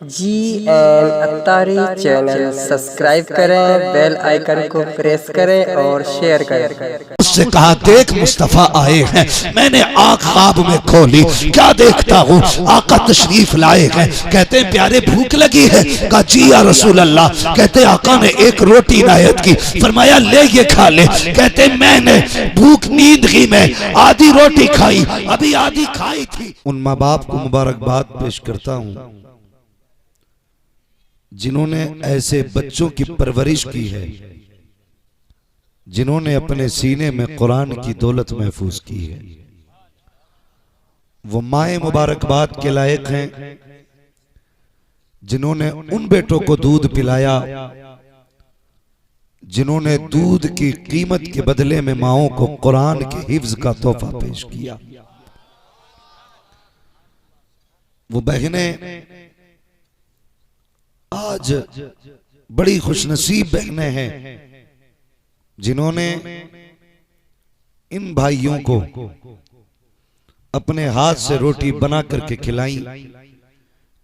Attari channel subscribe करें, bell icon को press करें और शेयर करें। उससे कहा, देख मुस्तफा आए हैं। मैंने आंख ख्वाब में खोली, क्या देखता हूँ? आका तशरीफ लाए हैं। कहते हैं प्यारे भूख लगी है? कहा जी या रसूल अल्लाह। कहते आका ने एक रोटी इनायत की, फरमाया ले ये खा ले। कहते मैंने भूख नींद की में आधी रोटी खाई, अभी आधी खाई थी। उन माँ बाप को मुबारकबाद पेश करता हूँ जिन्होंने ऐसे बच्चों की परवरिश की है, जिन्होंने अपने सीने में कुरान की दौलत महफूज की है। वो माए मुबारकबाद के लायक हैं जिन्होंने उन बेटों को दूध पिलाया जिन्होंने दूध की कीमत के बदले में माओं को कुरान के हिफ्ज का तोहफा पेश किया। वो बहनें आज बड़ी खुशनसीब बहनें हैं जिन्होंने इन भाइयों को अपने हाथ से रोटी बना करके खिलाई,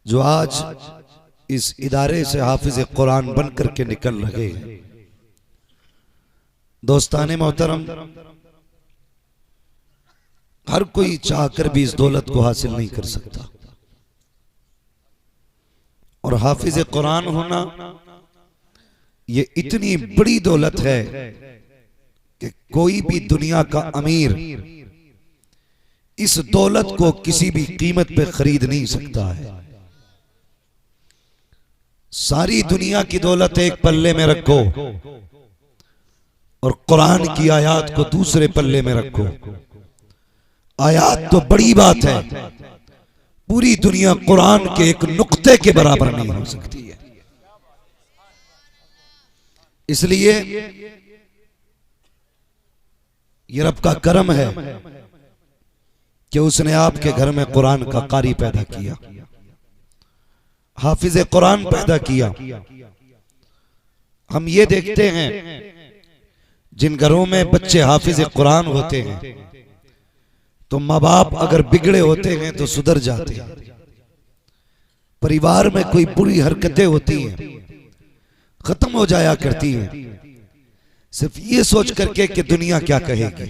जो आज इस इदारे से हाफिज कुरान बन करके निकल रहे हैं। दोस्ताने मोहतरम, हर कोई चाहकर भी इस दौलत को हासिल नहीं कर सकता, और हाफिज कुरान होना ये इतनी बड़ी दौलत है कि कोई भी दुनिया का अमीर इस दौलत को किसी भी कीमत पे खरीद नहीं सकता है। सारी दुनिया की दौलत एक पल्ले में रखो और कुरान की आयत को दूसरे पल्ले में रखो। आयत तो बड़ी बात है, पूरी दुनिया कुरान के एक नुक्ते के बराबर नहीं हो सकती है। इसलिए ये रब का करम है कि उसने आपके घर में कुरान का कारी पैदा किया, हाफिज कुरान पैदा किया। हम ये देखते हैं जिन घरों में बच्चे हाफिज कुरान होते हैं तो माँ बाप अगर बिगड़े होते हैं तो सुधर जाते हैं। परिवार में कोई बुरी हरकतें होती हैं खत्म हो जाया करती हैं, सिर्फ ये सोच करके कि दुनिया क्या कहेगी।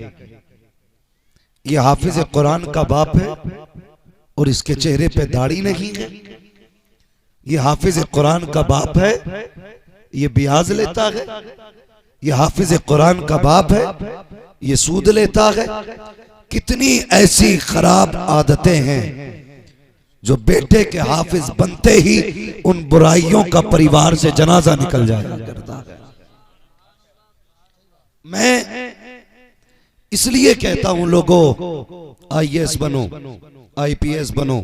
ये हाफिज कुरान का बाप है और इसके चेहरे पे दाढ़ी नहीं है। ये हाफिज कुरान का बाप है, ये ब्याज लेता है। ये हाफिज कुरान का बाप है, ये सूद लेता है। कितनी ऐसी खराब आदतें हैं जो बेटे के हाफिज बनते ही उन बुराइयों का परिवार से जनाजा निकल जाया करता है। मैं इसलिए कहता हूं लोगों, आईएएस बनो, आईपीएस बनो,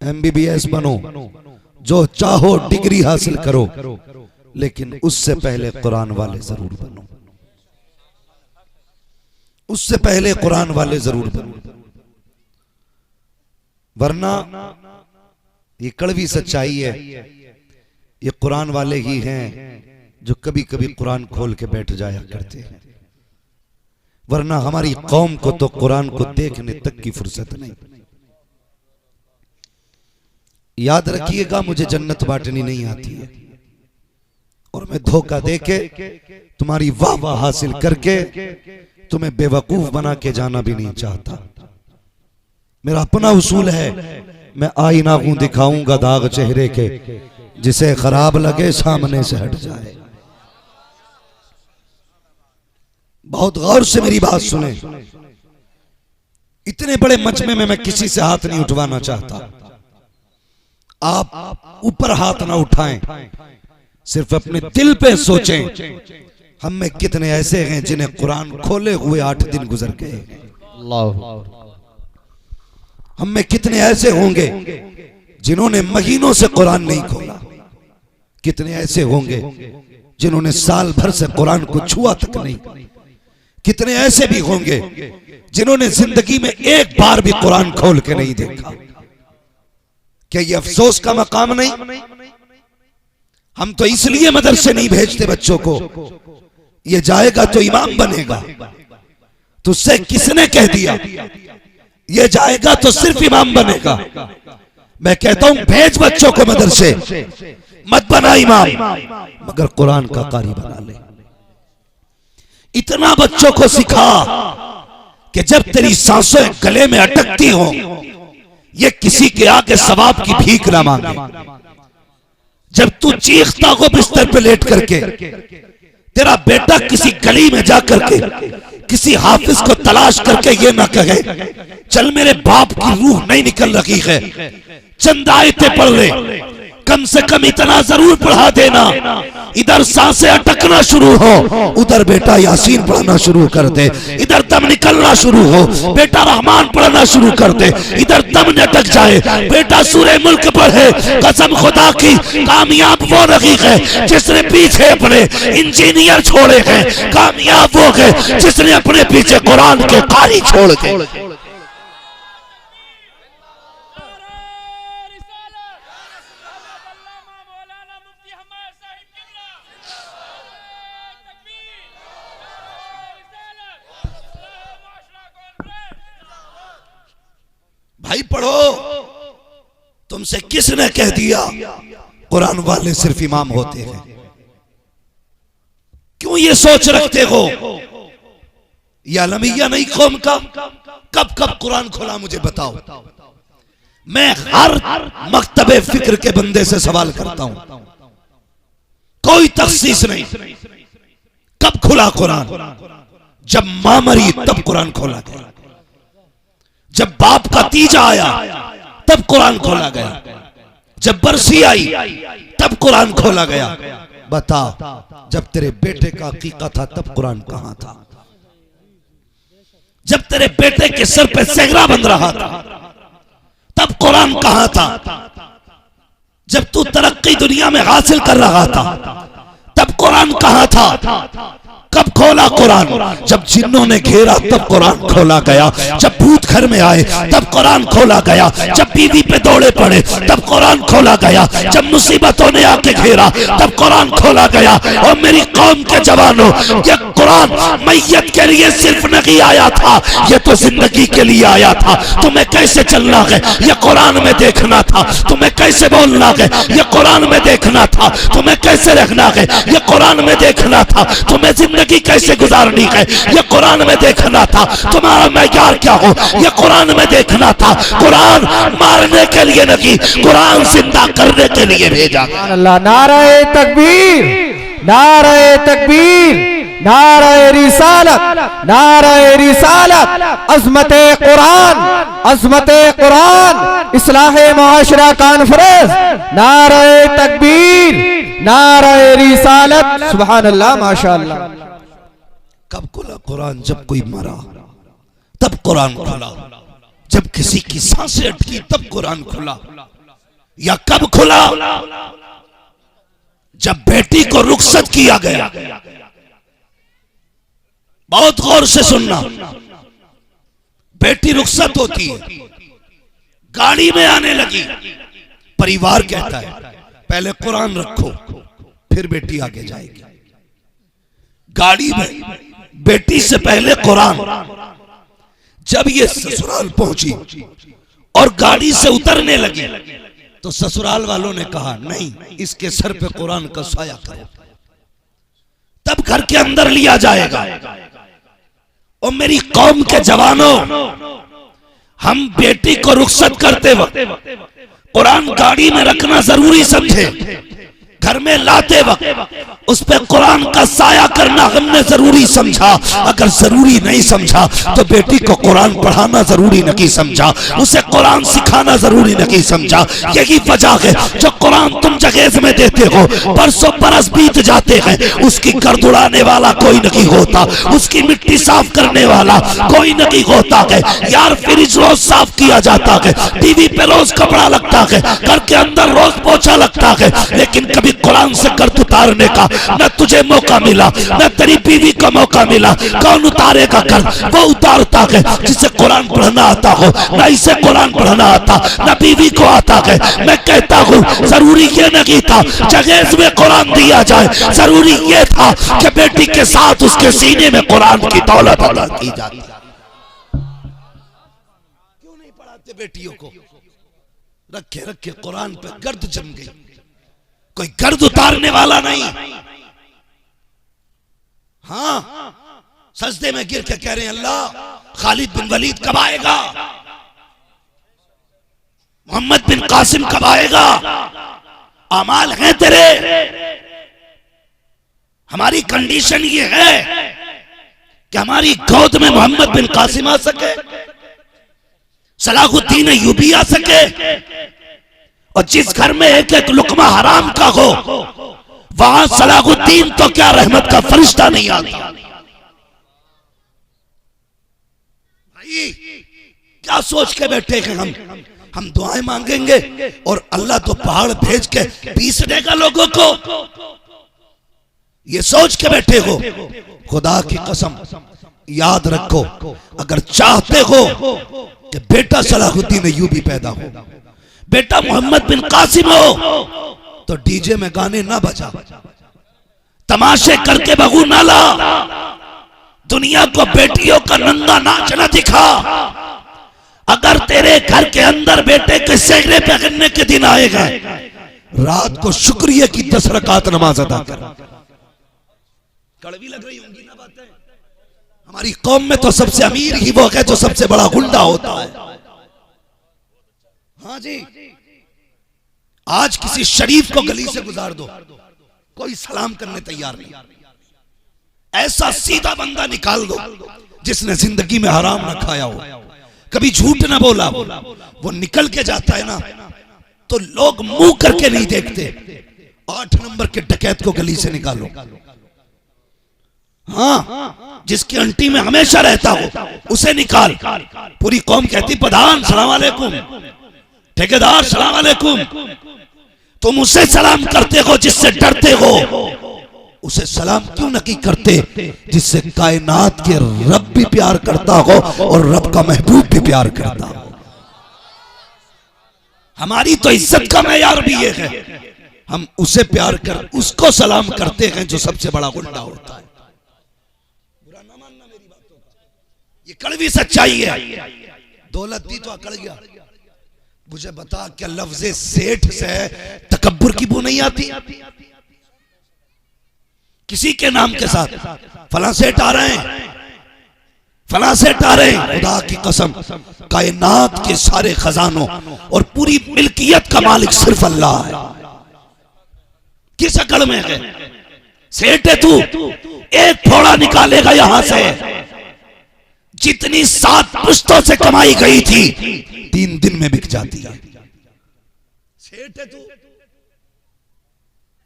एमबीबीएस बनो, जो चाहो डिग्री हासिल करो, लेकिन उससे पहले कुरान वाले जरूर बनो। उससे पहले कुरान वाले जरूर बनो, वरना ये कड़वी सच्चाई है, ये कुरान वाले ही हैं जो कभी कभी कुरान खोल के बैठ जाया करते हैं, वरना हमारी कौम को तो कुरान को देखने तक की फुर्सत नहीं। याद रखिएगा, मुझे जन्नत बांटनी नहीं आती है और मैं धोखा देके तुम्हारी वाह वाह हासिल करके तुम्हें बेवकूफ बना के जाना भी नहीं चाहता। मेरा अपना उसूल है, मैं आईना हूं, दिखाऊंगा दाग चेहरे के, जिसे खराब लगे सामने से हट जाए। बहुत गौर से मेरी बात सुने। इतने बड़े मजमे में मैं किसी से हाथ नहीं उठवाना चाहता। आप ऊपर हाथ ना उठाएं, सिर्फ अपने दिल पे सोचें। हम में कितने ऐसे हैं जिन्हें कुरान खोले हुए 8 दिन गुजर गए। हम में कितने ऐसे होंगे जिन्होंने महीनों से कुरान नहीं खोला। कितने ऐसे होंगे जिन्होंने साल भर से कुरान को छुआ तक नहीं। कितने ऐसे भी होंगे जिन्होंने जिंदगी में एक बार भी कुरान खोल के नहीं देखा। क्या ये अफसोस का मकाम नहीं? हम तो इसलिए मदरसे नहीं भेजते बच्चों को, ये जाएगा तो इमाम बनेगा। तुझसे किसने कह दिया ये जाएगा तो सिर्फ इमाम बनेगा? मैं कहता हूं भेज बच्चों को मदरसे, मत बना इमाम, मगर कुरान का कारी बना ले। इतना बच्चों को सिखा कि जब तेरी सांसें गले में अटकती हो, ये किसी के आगे सवाब की भीख ना मांगे। जब तू चीखता हो बिस्तर पे लेट करके, तेरा बेटा किसी गली में जाकर के किसी हाफिज को तलाश करके ये ना कहे चल मेरे बाप की रूह नहीं निकल रही है, चंद आयतें पढ़ ले, कम से कम इतना जरूर पढ़ा देना। इधर सांसें अटकना शुरू हो, उधर बेटा यासीन पढ़ना शुरू कर दे। इधर दम निकलना शुरू हो, बेटा रहमान पढ़ना शुरू कर दे। इधर दम न अटक जाए, बेटा सूरह मुल्क पढ़े। कसम खुदा की, कामयाब वो रही है जिसने पीछे अपने इंजीनियर छोड़े हैं, कामयाब वो है जिसने अपने पीछे कुरान के कारी छोड़ के। भाई पढ़ो, तुमसे किसने कह दिया कुरान वाले सिर्फ इमाम होते हैं? क्यों ये सोच रखते हो? ये अलमिया नहीं कौम का? कब कब कुरान खुला मुझे बताओ। मैं हर मकतबे फिक्र के बंदे से सवाल करता हूं, कोई तखसीस नहीं। कब खुला कुरान? जब मां मरी तब कुरान खोला गया, जब बाप का तीजा आया तब कुरान खोला गया, जब बरसी आई तब कुरान खोला गया। बता, जब तेरे बेटे का अकीका था तब कुरान कहां था? जब तेरे बेटे के सर पे सेहरा बंध रहा था तब कुरान कहां था? जब तू तरक्की दुनिया में हासिल कर रहा था तब कुरान कहां था? कब खोला कुरान? जब जिन्नों ने घेरा तब कुरान खोला गया, जब भूत घर में आए तब कुरान खोला गया, जब बीवी पे दौड़े पड़े तब कुरान खोला गया, जब मुसीबतों ने आके घेरा तब कुरान खोला गया। और मेरी कौम के जवानों, ये कुरान मैयत के लिए सिर्फ नहीं आया था, ये तो जिंदगी के लिए आया था। तुम्हें कैसे चलना है ये कुरान में देखना था, तुम्हें कैसे बोलना है ये कुरान में देखना था, तुम्हें कैसे रहना है ये कुरान में देखना था, तुम्हें जिंदगी कैसे गुजारनी है ये कुरान में देखना था, तुम्हारा मैयार क्या हो ये कुरान में देखना था। कुरान मारने के लिए नहीं, कुरान जिंदा करने के लिए भेजा। अल्लाह, नारे तकबीर, नारे तकबीर, नारे रिसालत, नारे रिसालत, अज़मते कुरान, अज़मते कुरान, इस्लाहे मुआशरा कॉन्फ्रेंस, नारे तकबीर, नारे रिसालत, सुभान अल्लाह, माशाअल्लाह। कब खुला कुरान? जब कोई मरा तब कुरान खुला, जब किसी की सांसें अटकी तब कुरान खुला। या कब खुला? जब बेटी को रुखसत किया गया। बहुत गौर से सुनना, बेटी रुखसत होती है, गाड़ी में आने लगी, परिवार कहता है पहले कुरान रखो फिर बेटी आगे जाएगी। गाड़ी में बेटी से पहले कुरान। जब ये ससुराल पहुंची और गाड़ी से उतरने लगी तो ससुराल वालों ने कहा नहीं, इसके सर पे कुरान का साया करो, तब घर के अंदर लिया जाएगा। और मेरी कौम के जवानों, हम बेटी को रुखसत करते वक्त कुरान गाड़ी में रखना जरूरी समझे, घर में लाते वक्त उस पे कुरान का साया करना हमने जरूरी समझा। अगर जरूरी नहीं समझा तो बेटी को कुरान पढ़ाना जरूरी नहीं समझा, उसे कुरान सिखाना जरूरी नहीं समझा। यही वजह है जो कुरान तुम जगेज में देते हो, बरसों बरस बीत जाते हैं, उसकी गर्द उड़ाने वाला कोई नहीं होता, उसकी मिट्टी साफ करने वाला कोई नहीं होता है। यार फ्रिज रोज साफ किया जाता है, टीवी पे रोज कपड़ा लगता है, घर के अंदर रोज पोछा लगता है, लेकिन कभी कुरान से गर्द उतारने का न तुझे मौका मिला न तेरी बीवी को मौका मिला। कौन उतारेगा गर्द? वो उतारता है जिसे कुरान पढ़ना आता हो, न इसे कुरान पढ़ना आता न बीवी को आता है। मैं कहता हूँ जरूरी ये नहीं था जगेज में कुरान दिया जाए, जरूरी ये था कि बेटी के साथ उसके सीने में कुरान की दौलत अदा की जाती। क्यों नहीं पढ़ाते बेटियों को? रखे रखे कुरान पे गर्द जम गई, कोई गर्द उतारने वाला नहीं। हाँ, सजदे में गिर के कह रहे हैं अल्लाह खालिद बिन वलीद कब आएगा, मोहम्मद बिन कासिम कब आएगा, अमाल हैं तेरे। हमारी कंडीशन ये है कि हमारी गोद में मोहम्मद बिन कासिम आ सके, सलाहुद्दीन अय्यूबी आ सके, और जिस घर में एक एक लुकमा हराम का हो वहां सलाहुद्दीन तो क्या रहमत का फरिश्ता नहीं आता। भाई क्या सोच के बैठे हैं हम दुआएं मांगेंगे और अल्लाह तो पहाड़ भेज के पीस देगा लोगों को, ये सोच के बैठे हो। खुदा की कसम याद रखो, अगर चाहते हो कि बेटा सलाहुद्दीन अय्यूबी पैदा हो, बेटा मोहम्मद बिन कासिम हो, तो डीजे में गाने ना बजा, तमाशे करके बहू ना ला, दुनिया को बेटियों का नंगा नाच न दिखा। अगर तेरे घर के अंदर बेटे के सेहरे पहनने के दिन आएगा, रात को शुक्रिया की 10 रकात नमाज अदा कर। कड़वी लग रही होंगी ना बातें। हमारी कौम में तो सबसे अमीर ही वो है जो सबसे बड़ा गुंडा होता है। हाँ जी, आज किसी शरीफ को गली से गुजार दो, कोई सलाम करने तैयार नहीं। ऐसा सीधा बंदा निकाल दो जिसने जिंदगी में हराम न खाया हो, कभी झूठ न बोला हो, वो निकल के जाता है ना तो लोग मुंह करके नहीं देखते। 8 नंबर के डकैत को गली से निकालो, हाँ, जिसकी अंटी में हमेशा रहता हो उसे निकाल। पूरी कौम कहती प्रधान सलाम अलैकुम, ठेकेदार सलाम अलैकुम। तुम उसे सलाम करते हो जिससे डरते हो, उसे सलाम क्यों नहीं करते जिससे कायनात के रब भी प्यार करता हो और रब का महबूब भी प्यार करता हो। हमारी तो इज्जत का मेयार भी ये है, हम उसे प्यार कर उसको सलाम करते हैं जो सबसे बड़ा गुंडा होता है। बुरा ना मानना मेरी बातों का, ये कड़वी सच्चाई है। दौलत दी तो अकड़ गया। मुझे बता क्या लफ्ज़े सेठ से तकब्बुर की बू नहीं आती? किसी के नाम के साथ फला सेठ आ रहे हैं, फला सेठ आ रहे हैं, खुदा की कसम कायनात के सारे खजानों और पूरी मिल्कियत का मालिक सिर्फ अल्लाह है। किस अकड़ में है? सेठ है तू, एक फोड़ा निकालेगा यहां से, जितनी 7 पुश्तों से कमाई गई थी 3 दिन में बिक जाती है। सेठ है तू,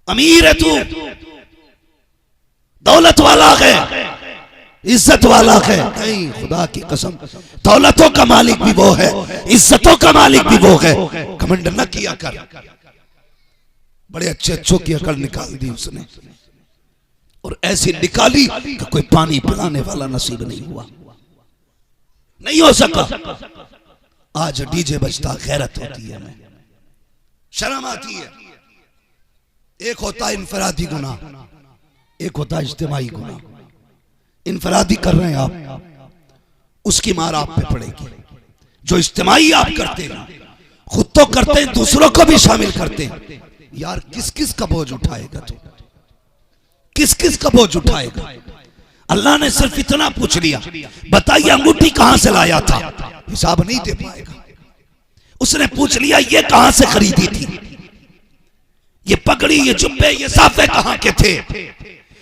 अमीर है तू, दौलत वाला है, इज्जत वाला है। नहीं, खुदा की कसम दौलतों का मालिक भी वो है, इज्जतों का मालिक भी वो है। घमंड न किया कर। बड़े अच्छे अच्छों की अकड़ निकाल दी उसने, और ऐसी निकाली कि कोई पानी पिलाने वाला नसीब नहीं हुआ, नहीं हो सका। आज डीजे बजता गैरत होती है, हमें शर्म आती है। एक होता है इनफरादी गुनाह, एक होता है इज्तिमाई गुनाह। इनफरादी कर रहे हैं आप, उसकी मार आप पे पड़ेगी। जो इज्तिमाई आप करते हैं, खुद तो करते हैं, दूसरों को भी शामिल करते हैं। यार किस किस का बोझ उठाएगा तू? किस किस का बोझ उठाएगा? अल्लाह ने सिर्फ इतना पूछ लिया, बताइए अंगूठी कहां से लाया था? हिसाब नहीं दे पाएगा। उसने पूछ लिया ये कहां से खरीदी थी, ये पगड़ी, ये जुब्बे, ये साफे कहां के थे?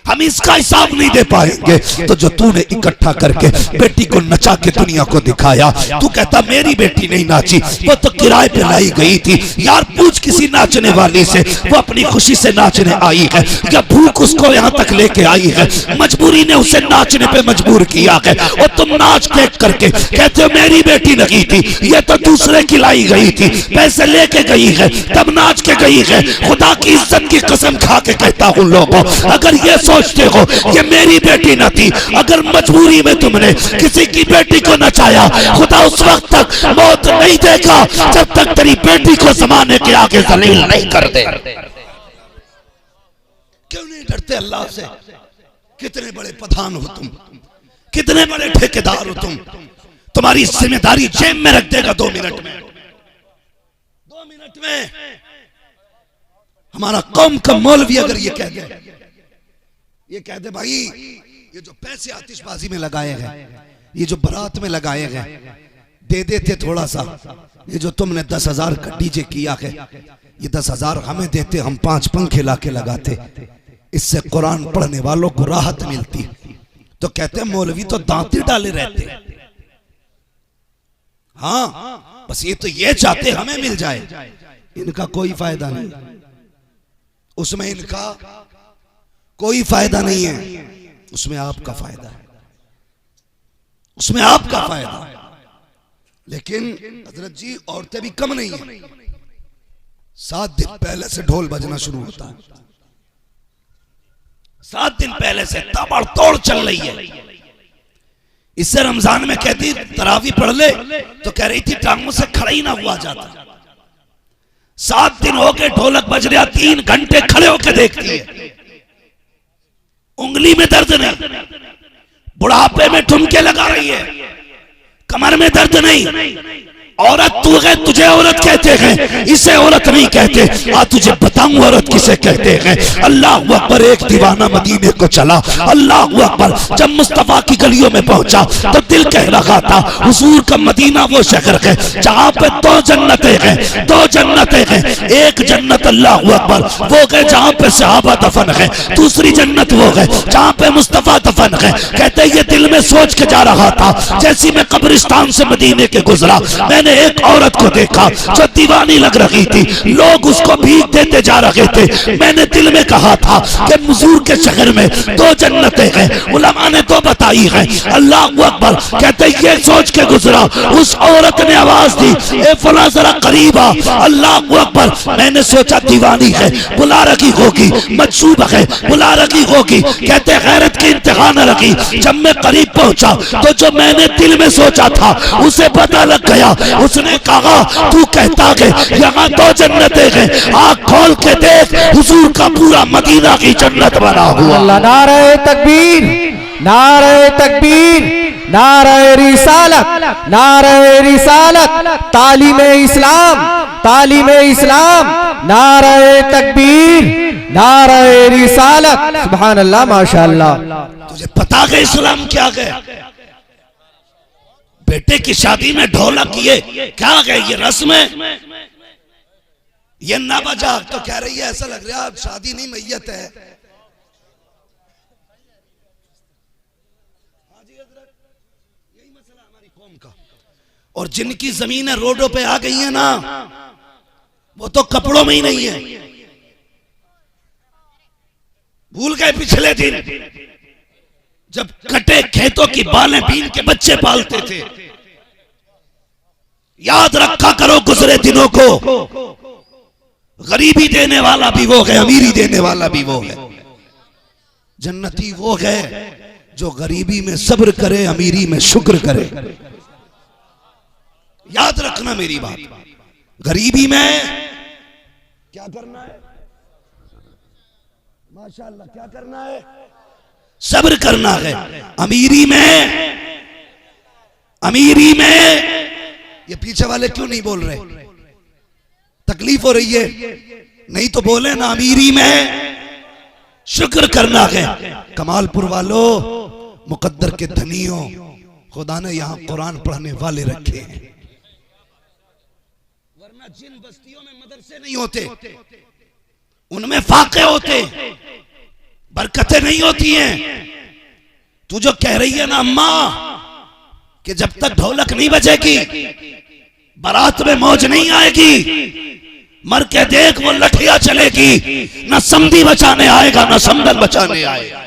हम इसका हिसाब नहीं दे पाएंगे। तो जो तूने इकट्ठा करके बेटी को नचा के दुनिया को दिखाया, तू कहता मेरी बेटी नहीं नाची, वो तो किराए पे लाई गई थी। यार पूछ किसी नाचने वाली से, वो अपनी खुशी से नाचने आई है या भूख उसको यहाँ तक लेके आई है, मजबूरी ने उसे नाचने पे मजबूर किया है, और तुम नाच देख करके कहते हो मेरी बेटी नहीं थी, ये तो दूसरे की लाई गई थी, पैसे लेके गई है तब नाच के गई है। खुदा की इज्जत की कसम खा के कहता हूँ लोगों, अगर ये सोचते हो ये मेरी बेटी न थी, अगर मजबूरी में तुमने किसी की बेटी को नचाया, खुदा उस वक्त तक मौत नहीं देगा जब तक तेरी बेटी को जमाने के आगे जलील नहीं कर दे। क्यों नहीं डरते अल्लाह से? कितने बड़े प्रधान हो तुम, कितने बड़े ठेकेदार हो तुम, तुम्हारी जिम्मेदारी जेब में रख देगा 2 मिनट में। 2 मिनट मिनट में हमारा कौम का मौलवी अगर ये कह दे भाई ये जो पैसे आतिशबाजी में लगाए हैं, ये जो बारात में लगाए हैं, दे देते थोड़ा सा, ये जो तुमने 10,000 का डीजे किया है, ये 10,000 हमें देते, हम 5 पंखे लाके लगाते, इससे कुरान पढ़ने वालों को राहत मिलती। तो कहते मौलवी तो दांती डाले रहते। हाँ, बस ये तो ये चाहते हमें मिल जाए, इनका कोई फायदा नहीं, उसमें इनका कोई फायदा नहीं है, उसमें आपका फायदा है, उसमें आपका फायदा है। लेकिन हजरत जी औरतें भी कम नहीं है, 7 दिन पहले से ढोल बजना शुरू होता है, 7 दिन पहले से ताबड़तोड़ चल रही है। इससे रमजान में कहती तरावी पढ़ ले तो कह रही थी टांगों से खड़ा ही ना हुआ जाता। 7 दिन हो गए ढोलक बज रहा, 3 घंटे खड़े होकर देखती है, उंगली में दर्द नहीं, बुढ़ापे में ठुमके लगा रही है, कमर में दर्द नहीं। औरत तू है, तुझे औरत कहते हैं, इसे औरत नहीं कहते। आ तुझे बताऊं औरत किसे कहते हैं। अल्लाह अकबर। एक दीवाना मदीने को चला, अल्लाह अकबर। जब मुस्तफा की गलियों में पहुंचा तो दिल कह रहा था हुजूर का मदीना वो शहर है जहां पे 2 जन्नतें हैं, 2 जन्नतें हैं। एक जन्नत अल्लाह अकबर वो है जहां पे सहाबा दफन है, दूसरी जन्नत वो है जहां पे मुस्तफा दफन है। कहते ये दिल में सोच के जा रहा था, जैसी मैं कब्रिस्तान से मदीने के गुजरा, मैंने एक औरत को देखा जो दीवानी लग रही थी, लोग उसको भीख देते जा रहे थे। मैंने दिल में कहा था कि हुजूर के शहर में 2 जन्नतें हैं, उलमा ने 2 बताई हैं। अल्लाह अकबर। कहते ये सोच के गुजरा, उस औरत ने आवाज दी, ए फला जरा करीब आ। अल्लाह अकबर। मैंने सोचा दीवानी है, बुला रखी होगी, मजसूब है, बुला रखी होगी। कहते गैरत की इंतहा न रखी। जब मैं करीब पहुंचा तो जो मैंने दिल में सोचा था उसे पता लग गया। उसने कहा तू कहता है यहाँ 2 जन्नतें हैं, आँख खोल के देख, हुजूर का पूरा मदीना की जन्नत बना हुआ। नारे तकबीर, नारे तकबीर, नारे रिसालत, नारे रिसालत, तालीमे इस्लाम, तालीमे इस्लाम, नारे तकबीर, नारे रिसालत। सुभान अल्लाह, माशाअल्लाह। तुझे पता है इस्लाम क्या है? बेटे की शादी में ढोलक किए क्या है, ये रस्म है, ये ना बजा तो कह रही है ऐसा लग रहा है शादी नहीं मैयत है। यही मसला हमारी कौम का। और जिनकी जमीनें रोडों पे आ गई है ना, वो तो कपड़ों में ही नहीं है। भूल गए पिछले दिन जब कटे खेतों की बालें बीन के बच्चे पालते थे। याद रखा करो गुजरे दिनों को, गरीबी देने वाला भी वो है, अमीरी देने वाला भी वो है। जन्नती वो है जो गरीबी में सब्र करे, अमीरी में शुक्र करे। याद रखना मेरी बात। गरीबी में क्या करना है, माशाअल्लाह क्या करना है, सब्र करना है। अमीरी में ये पीछे वाले क्यों नहीं बोल रहे? तकलीफ हो रही है? नहीं तो बोले ना, अमीरी में शुक्र करना है। कमालपुर वालों, मुकद्दर के धनियों, खुदा ने यहां कुरान पढ़ने वाले रखे हैं, वरना जिन बस्तियों में मदरसे नहीं होते उनमें फाके होते, बरकतें नहीं होती हैं। तू जो कह रही है ना अम्मा कि जब तक ढोलक नहीं बजेगी बारात में मौज नहीं आएगी, मर के देख वो लठिया चलेगी, ना समधी बचाने आएगा ना समदन बचाने आएगा।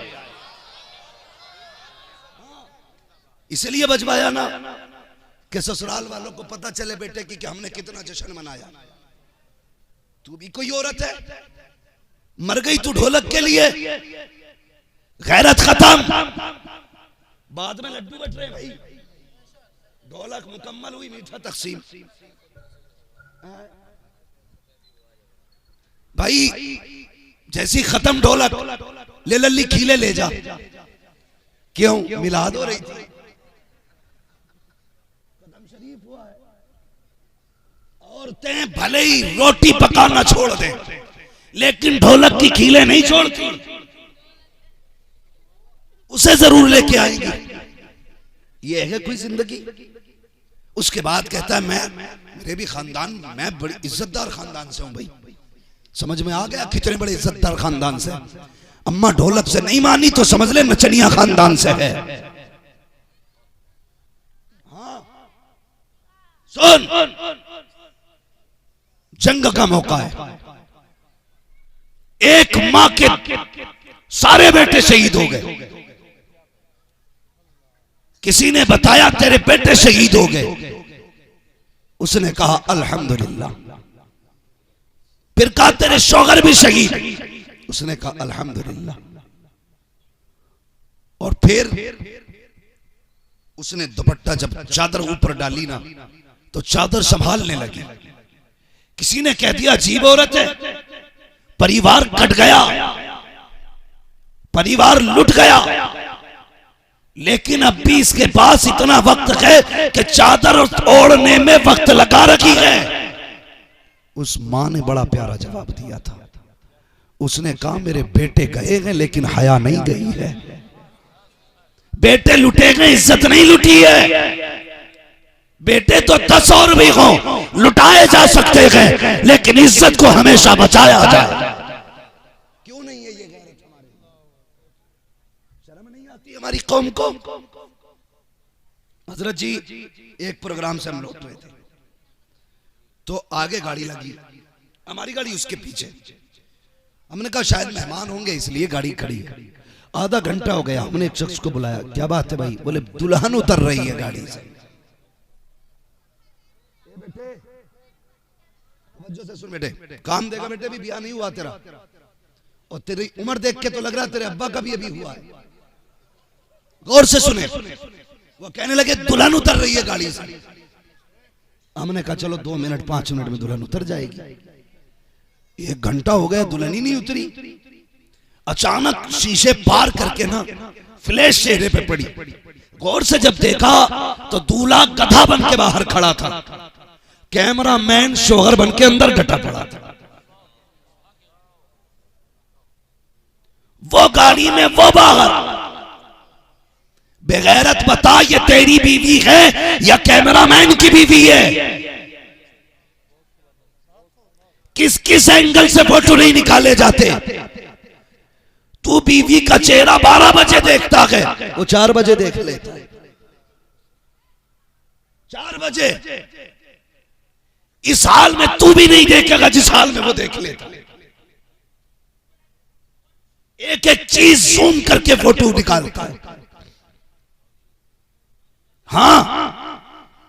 इसलिए बजवाया ना कि ससुराल वालों को पता चले बेटे की कि हमने कितना जश्न मनाया। तू भी कोई औरत है, मर गई तू ढोलक के लिए, गैरत खत्म। बाद में लड्डू बट रहे भाई, ढोलक मुकम्मल हुई, मीठा तकसीम। भाई जैसी खत्म ढोलक, ले लल्ली खीले ले जा। क्यों? मिलाद हो रही थी, कदम शरीफ हुआ है। और औरतें भले ही रोटी पकाना छोड़ दें लेकिन ढोलक की कीलें नहीं छोड़ती, उसे जरूर लेके आएंगी। ये है कोई जिंदगी। उसके बाद कहता है मेरे भी खानदान, मैं बड़ी इज्जतदार खानदान से हूं भाई। समझ में आ गया कितने बड़े इज्जतदार खानदान से। अम्मा ढोलक से नहीं मानी तो समझ ले नचनिया खानदान से है। हाँ सुन, जंग का मौका है, एक मां के सारे बेटे शहीद हो गए। किसी ने बताया तेरे बेटे शहीद हो गए, उसने कहा अल्हम्दुलिल्लाह। फिर कहा तेरे शौहर भी शहीद, उसने कहा अल्हम्दुलिल्लाह। और फिर उसने दुपट्टा जब चादर ऊपर डाली ना तो चादर संभालने लगी। किसी ने कह दिया अजीब औरत है, परिवार कट गया, परिवार लुट गया, लेकिन अब भी इसके पास इतना वक्त है कि चादर ओढ़ने में वक्त लगा रखी है। उस मां ने बड़ा प्यारा जवाब दिया था। उसने कहा मेरे बेटे गए हैं लेकिन हया नहीं गई है। बेटे लुटे गए, इज्जत नहीं लुटी है। बेटे तो 10 और भी हो लुटाए जा सकते हैं लेकिन इज्जत को हमेशा बचाया जाए। क्यों नहीं है ये गैरत हमारे? शर्म नहीं आती हमारी कौम को? हजरत जी एक प्रोग्राम से हम लौट रहे थे तो आगे गाड़ी लगी, हमारी गाड़ी उसके पीछे। हमने कहा शायद मेहमान होंगे इसलिए गाड़ी खड़ी है। आधा घंटा हो गया, हमने एक शख्स को बुलाया, क्या बात है भाई? बोले दुल्हन उतर रही है गाड़ी से। से सुन बेटे, काम देगा बेटे, भी ब्याह नहीं हुआ तेरा, और तेरी उम्र देख के तो लग रहा है तेरे अब्बा का भी अभी हुआ है। गौर से सुने। वो कहने लगे दुल्हन उतर रही है गाड़ी से। हमने कहा चलो 2 मिनट 5 मिनट में दुल्हन उतर जाएगी। 1 घंटा हो गया दुल्हन ही नहीं उतरी। अचानक शीशे पार करके ना फ्लैश चेहरे पे पड़ी। गौर से जब देखा तो दूल्हा गधा बन के बाहर खड़ा था, कैमरा मैन शोहर बन के अंदर डटा पड़ा था। वो गाड़ी में वो बाहर। बेगैरत बता ये तेरी बीवी है या कैमरामैन की बीवी है? किस किस एंगल से फोटो नहीं निकाले जाते? तू बीवी का चेहरा 12 बजे देखता है, वो 4 बजे देख लेता है। 4 बजे। इस हाल में तू भी नहीं देखेगा जिस हाल में वो देख लेता। एक एक चीज जूम करके फोटो निकालता है। हाँ,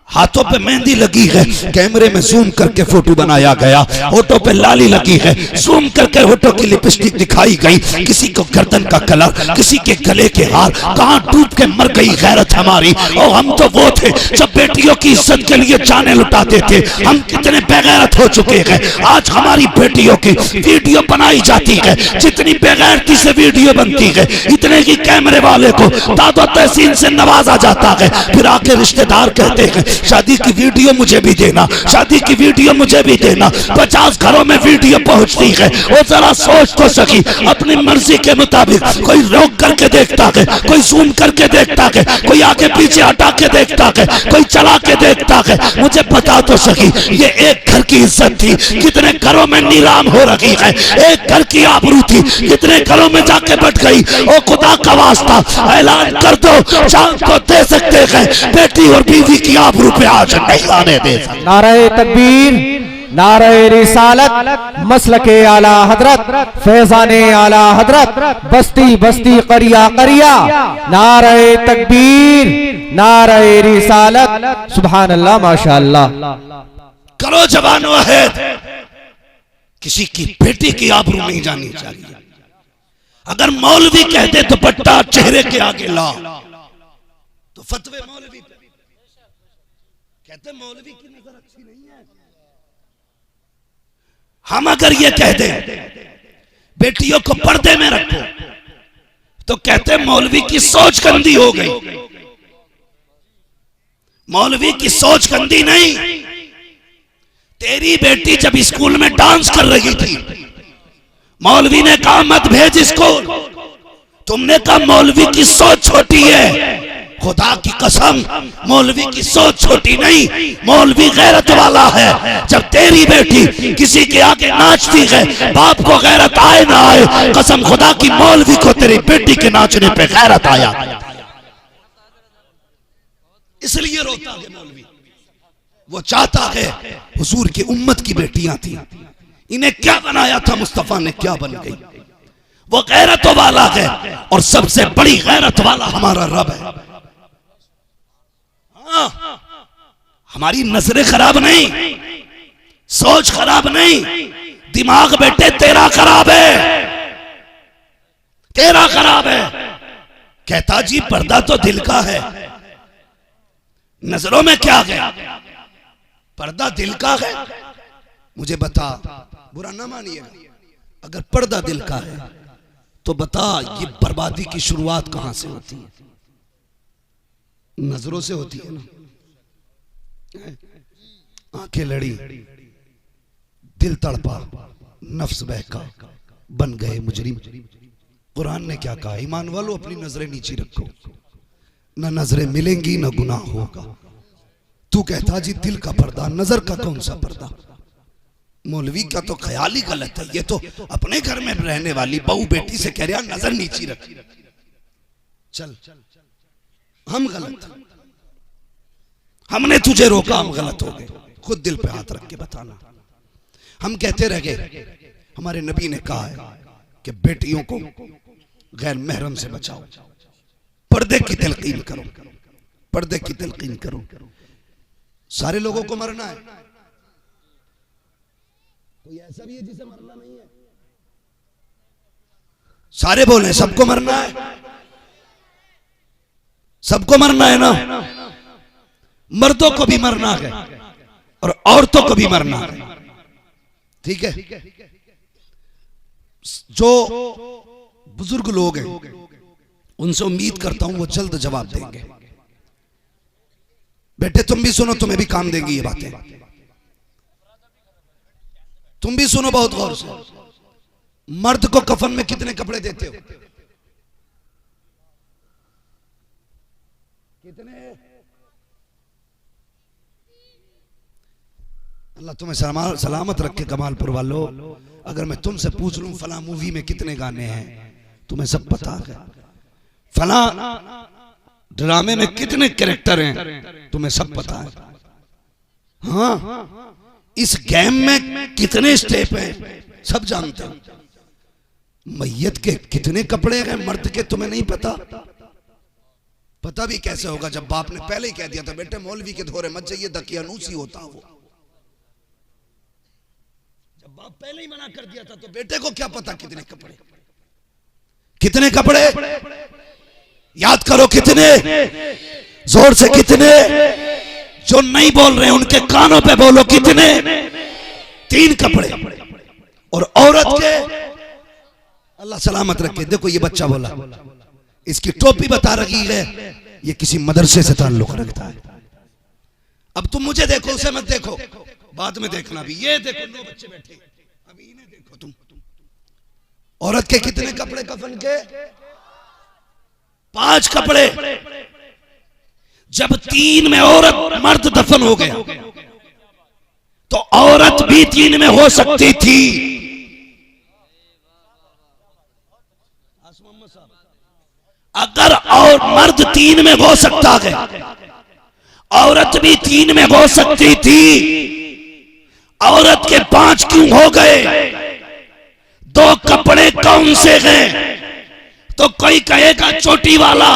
हाथों पे मेहंदी लगी है, कैमरे में जूम करके फोटो बनाया गया। होठों पे लाली लगी है, जूम करके होठों की लिपस्टिक दिखाई गई। किसी को गर्दन का कलर, किसी के गले के हार, कहां डूब के मर गई गैरत हमारी। और हम तो वो थे जब बेटियों की इज्जत के लिए जाने लुटाते थे। हम कितने बेगैरत हो चुके हैं। आज हमारी बेटियों की वीडियो बनाई जाती है, जितनी बेगैरती से वीडियो बनती है इतने की कैमरे वाले को दादो तहसीन से नवाजा जाता है। फिर आके रिश्तेदार कहते हैं शादी की वीडियो मुझे भी देना, शादी की वीडियो मुझे भी देना। 50 घरों में वीडियो पहुंचती है। वो जरा सोच तो सकी, अपनी मर्जी के मुताबिक कोई रोक करके देखता है, कोई जूम करके देखता है, कोई आगे पीछे हटा के देखता है, कोई चला के देखता है। मुझे बता तो सकी ये एक घर की इज्जत थी, कितने घरों में नीलाम हो रही है। एक घर की आबरू थी, कितने घरों में जाके बैठ गई। ओ खुदा का वास्ता ऐलान कर दो, जान तो दे सकते हैं, बेटी और बीवी की आबरू पे आज नहीं आने दे। नारे तकबीर, नारे रिसालत, मसलके आला हजरत, फैजाने आला हजरत, बस्ती बस्ती करिया करिया। नारे तकबीर, नारे रिसालत, सुभान अल्लाह, माशाअल्लाह। करो जवानो है, किसी की बेटी की आबरू नहीं जानी चाहिए। अगर मौलवी कहते दुपट्टा चेहरे के आगे ला तो फतवे मौलवी कहते मौलवी की नजर अच्छी नहीं है। हम अगर ये कह दें बेटियों को पर्दे में रखो तो कहते मौलवी की सोच गंदी हो गई। मौलवी की सोच गंदी नहीं, तेरी बेटी जब स्कूल में डांस कर रही थी, मौलवी ने कहा मत भेज इसको। तुमने कहा मौलवी की सोच छोटी है। खुदा की कसम, मौलवी की सोच छोटी नहीं, मौलवी गैरत वाला है। जब तेरी बेटी किसी के आगे नाचती है, बाप को गैरत आए ना आए, कसम खुदा की मौलवी को तेरी बेटी के नाचने पे गैरत आया, इसलिए रोता है मौलवी। वो चाहता है हुजूर की उम्मत की बेटियां थी, इन्हें क्या बनाया था मुस्तफा ने, क्या बन गई। वो गैरत वाला है और सबसे बड़ी गैरत वाला हमारा रब है। हमारी नजरें खराब नहीं, सोच खराब नहीं, दिमाग बेटे तेरा खराब है, तेरा खराब है। कहता जी पर्दा तो दिल का है, नजरों में क्या है, पर्दा दिल का है। मुझे बता, बुरा ना मानिएगा, अगर पर्दा दिल का है तो बता ये बर्बादी की शुरुआत कहां से होती है? नजरों से होती है ना। आंखें लड़ी, दिल तड़पा, नफ्स बहका, बन गए मुजरिम। कुरान ने क्या कहा? ईमान वालों अपनी नजरें नीचे रखो, ना नजरें मिलेंगी ना गुनाह होगा। तू कहता जी दिल का पर्दा, नजर का कौन सा पर्दा? मौलवी का तो ख्याल ही गलत है। ये तो अपने घर में रहने वाली बहू बेटी से कह रहा नजर नीची रख। चल हम गलत, हमने तुझे रोका, हम गलत हो गए। खुद दिल पे हाथ रख के बताना। हम कहते रह गए, हमारे नबी ने कहा है कि बेटियों को गैर महरम से बचाओ, पर्दे की तलकीन करो, पर्दे की तलकीन करो। सारे लोगों को मरना है, कोई ऐसा भी है जिसे मरना नहीं है? सारे बोले सबको मरना है, सबको मरना है ना। मर्दों को भी मरना है और औरतों को भी मरना है, ठीक है। जो बुजुर्ग लोग हैं उनसे उम्मीद करता हूं वो जल्द जवाब देंगे। बेटे तुम भी सुनो, तुम्हें भी काम देंगी ये बातें। तुम भी सुनो बहुत गौर से। मर्द को कफन में कितने कपड़े देते हो? कितने? अल्लाह तुम्हें सलामत रखे कमालपुर वालों। अगर मैं तुमसे पूछ लूं फला मूवी में कितने गाने हैं, तुम्हें सब पता है। फला ड्रामे में कितने कैरेक्टर हैं, तुम्हें सब पता है। हाँ, इस गेम में कितने स्टेप हैं, सब जानते हो। मैयत के कितने कपड़े हैं मर्द के, तुम्हें नहीं पता? पता भी कैसे होगा जब बाप ने पहले ही कह दिया था बेटे मौलवी के धोरे मत जाइए, दकियानूसी होता वो। जब बाप पहले ही मना कर दिया था तो बेटे को क्या पता कितने कपड़े, कितने कपड़े? याद करो कितने, जोर से कितने। जो नहीं बोल रहे उनके कानों पे बोलो कितने? 3 कपड़े। और औरत के अल्लाह सलामत रखे। देखो ये बच्चा बोला, इसकी टोपी बता रही है, ये किसी मदरसे से ताल्लुक रखता है। अब तुम मुझे देखो, उसे मत देखो, बाद में देखना भी। ये देखो 9 बच्चे बैठे, अभी इन्हें देखो तुम। औरत के कितने कपड़े कफन के? 5 कपड़े। जब 3 में औरत मर्द दफन हो गया तो औरत भी 3 में हो सकती थी। अगर और मर्द 3 में हो सकता है, औरत भी 3 में हो सकती थी। औरत के 5 क्यों हो गए? 2 कपड़े कौन से हैं? तो कोई कहेगा चोटी वाला,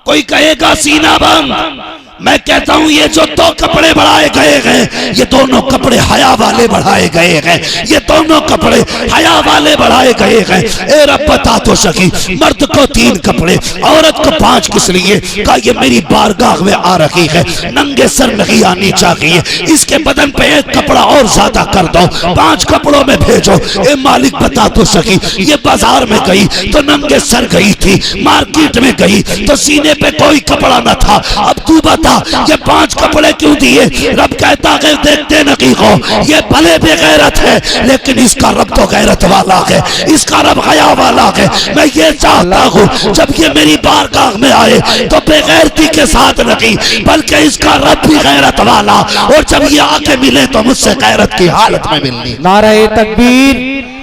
कोई कहेगा सीना बंद। मैं कहता हूं ये जो 2 कपड़े बढ़ाए गए हैं, ये दोनों कपड़े हया वाले बढ़ाए गए हैं। ये दोनों कपड़े हया वाले बढ़ाए गए हैं। ए रब बता तो सकी, मर्द को 3 कपड़े, औरत को 5 किस लिए? कहा ये मेरी बारगाह में आ रही है, नंगे सर नहीं आनी चाहिए। इसके बदन पे 1 कपड़ा और ज्यादा कर दो, 5 कपड़ों में भेजो। ए मालिक बता तो सकी, ये बाजार में गई तो नंगे सर गई थी, मार्केट में गई तो सीने पे कोई कपड़ा न था। अब तू बता बता ये 5 कपड़े क्यों दिए? रब कहता है देखते नकी को, ये भले बेगैरत है लेकिन इसका रब तो गैरत वाला है, इसका रब हया वाला है। मैं ये चाहता हूँ जब ये मेरी बारगाह में आए तो बेगैरती के साथ नहीं, बल्कि इसका रब भी गैरत वाला, और जब ये आके मिले तो मुझसे गैरत की हालत में मिलनी। नारे तकबीर,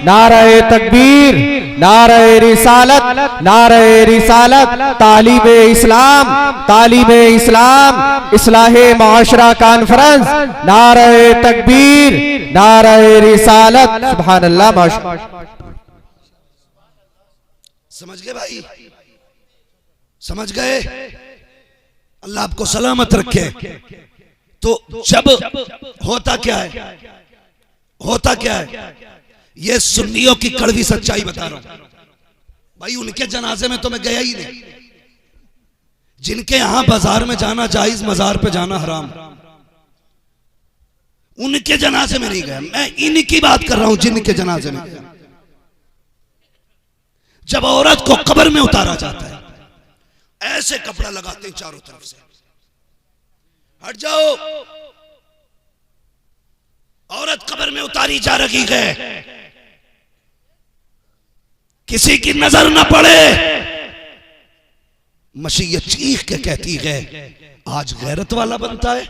नारे तकबीर, नारे रिसालत, नारे रिसालत, तालीबे इस्लाम, तालीबे इस्लाम, इस्लाहे माशरा कॉन्फ्रेंस, नारे तकबीर, नारे रिसालत। सुभान अल्लाह। माशा समझ गए भाई? समझ गए? अल्लाह आपको सलामत रखे। तो जब होता क्या है, होता क्या है, ये सुन्नियों की कड़वी सच्चाई बता रहा हूं भाई। उनके जनाजे में तो मैं गया ही नहीं, जिनके यहां बाजार में जाना जायज, मजार पे जाना हराम, उनके जनाजे में नहीं गया। मैं इनकी बात कर रहा हूं जिनके जनाजे में गया। जब औरत को कब्र में उतारा जाता है, ऐसे कपड़ा लगाते हैं चारों तरफ से, हट जाओ, औरत कब्र में उतारी जा रही है, किसी की नजर न पड़े। मसीह चीख के कहती है आज गैरत वाला बनता है,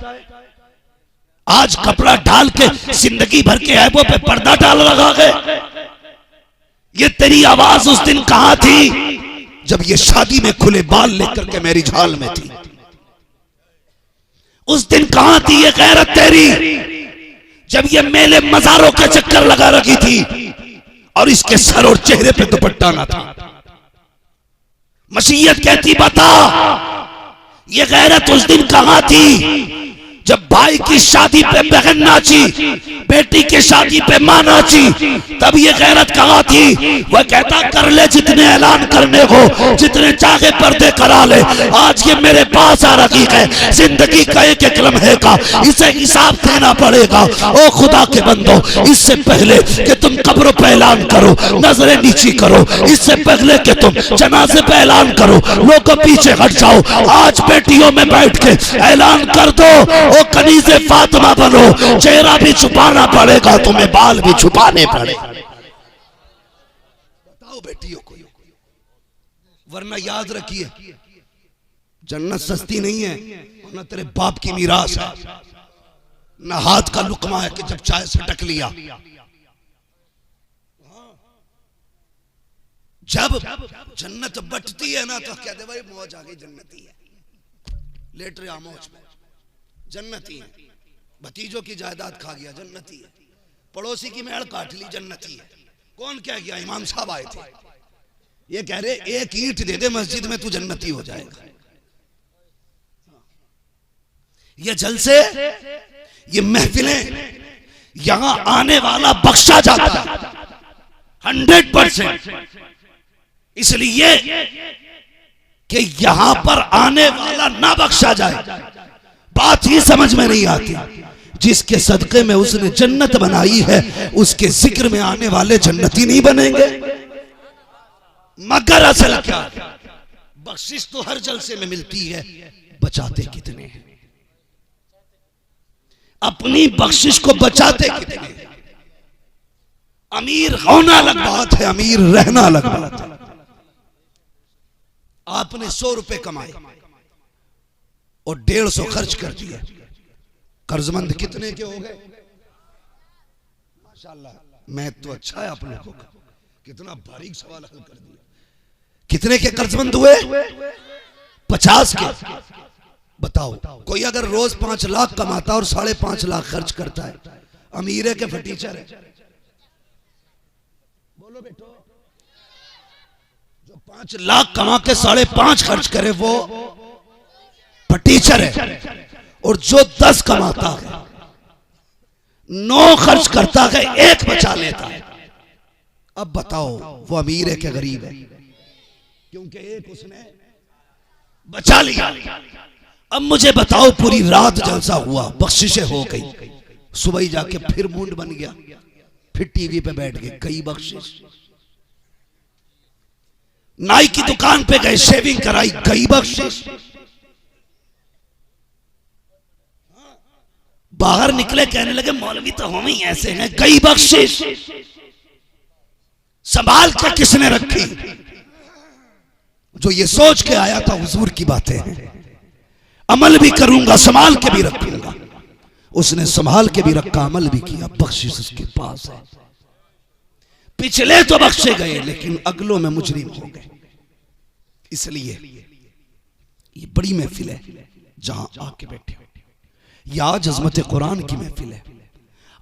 आज कपड़ा डाल के जिंदगी भर के ऐबों पे पर्दा डाल रहा है। ये तेरी आवाज उस दिन कहां थी जब ये शादी में खुले बाल लेकर के मेरी झाल में थी? उस दिन कहां थी ये गैरत तेरी जब ये मेले मजारों के चक्कर लगा रखी थी और इसके सर और चेहरे पे दुपट्टा ना था? मसीहत कहती बता ये गैरत उस दिन कहां थी जब भाई की शादी पे बहन नाची, बेटी की शादी पे मां नाची, तब ये गैरत कहां थी? वह कहता कर ले जितने ऐलान करने हो, जितने चाहे पर्दे करा ले, आज ये मेरे पास आ रही है, जिंदगी का एक एक लम्हे का इसे हिसाब देना पड़ेगा। ओ खुदा के बंदो, इससे पहले कि तुम कब्रों पे ऐलान करो, नजरें नीची करो, इससे पहले कि तुम जनाजे पे ऐलान करो, लोगों पीछे हट जाओ, आज बेटियों में बैठ के ऐलान कर दो, ओ कनीज़े फातिमा बनो, चेहरा भी छुपाना पड़ेगा, तुम्हें बाल भी छुपाने पड़े। बताओ बेटियों को, वरना याद रखिए जन्नत सस्ती नहीं है, ना तेरे बाप की मीरास है, ना हाथ का लुकमा है कि जब चाय से टक लिया। जब जन्नत बटती है ना तो कहते भाई मौज आ गई, जन्नती है, लेट रहा मौज में, जन्नती है, भतीजों की जायदाद खा गया, जन्नती है, पड़ोसी की मेड़ काट ली, जन्नती है। कौन कह गया? इमाम साहब आए थे, ये कह रहे एक ईंट दे दे मस्जिद में तू जन्नती हो जाएगा। ये जलसे, ये महफिलें, यहां आने वाला बख्शा जाता है 100%, इसलिए कि यहां पर आने वाला ना बख्शा जाए। बात ही समझ में नहीं आती। जिसके सदके में उसने जन्नत बनाई है उसके जिक्र में आने वाले जन्नती नहीं बनेंगे। मगर असल क्या, बख्शिश तो हर जलसे में मिलती है, बचाते कितने हैं? अपनी बख्शिश को बचाते कितने हैं? अमीर होना अलग बात है, अमीर रहना अलग बात है। आपने 100 रुपए कमाए और 150 खर्च कर दिया, कर्जमंद कितने के हो गए? माशाल्लाह, मैं तो अच्छा है आप लोगों का, कितना बारीक सवाल हल कर दिया। कितने के कर्जमंद हुए? 50 के। बताओ, कोई अगर रोज 5 लाख कमाता और 5.5 लाख खर्च करता है, अमीर के फटीचर है? बोलो बेटो, जो 5 लाख कमा के 5.5 खर्च करे वो फटीचर है, और जो 10 कमाता है 9 खर्च करता है, 1 बचा लेता है। अब बताओ वो अमीर है क्या गरीब है? क्योंकि 1 उसने बचा लिया। अब मुझे बताओ, पूरी रात जलसा हुआ, बख्शिशें हो गई, सुबह ही जाके फिर मूड बन गया, फिर टीवी पे बैठ गए, कई बख्शिश। नाई की दुकान पे गए, शेविंग कराई, कई बख्शिश। बाहर निकले, कहने लगे मौलवी तो हम ही ऐसे हैं, कई बख्शिश संभाल के किसने रखी। जो ये सोच के आया था हुजूर की बातें हैं, अमल भी करूंगा संभाल के भी रखूंगा, उसने संभाल के भी रखा, अमल भी किया, बख्शिश उसके पास है। पिछले तो बख्शे गए लेकिन अगलों में मुजरिम हो गए। इसलिए ये बड़ी महफिल है जहां आके बैठे हो। ये आज अज़मत कुरान की महफिल है,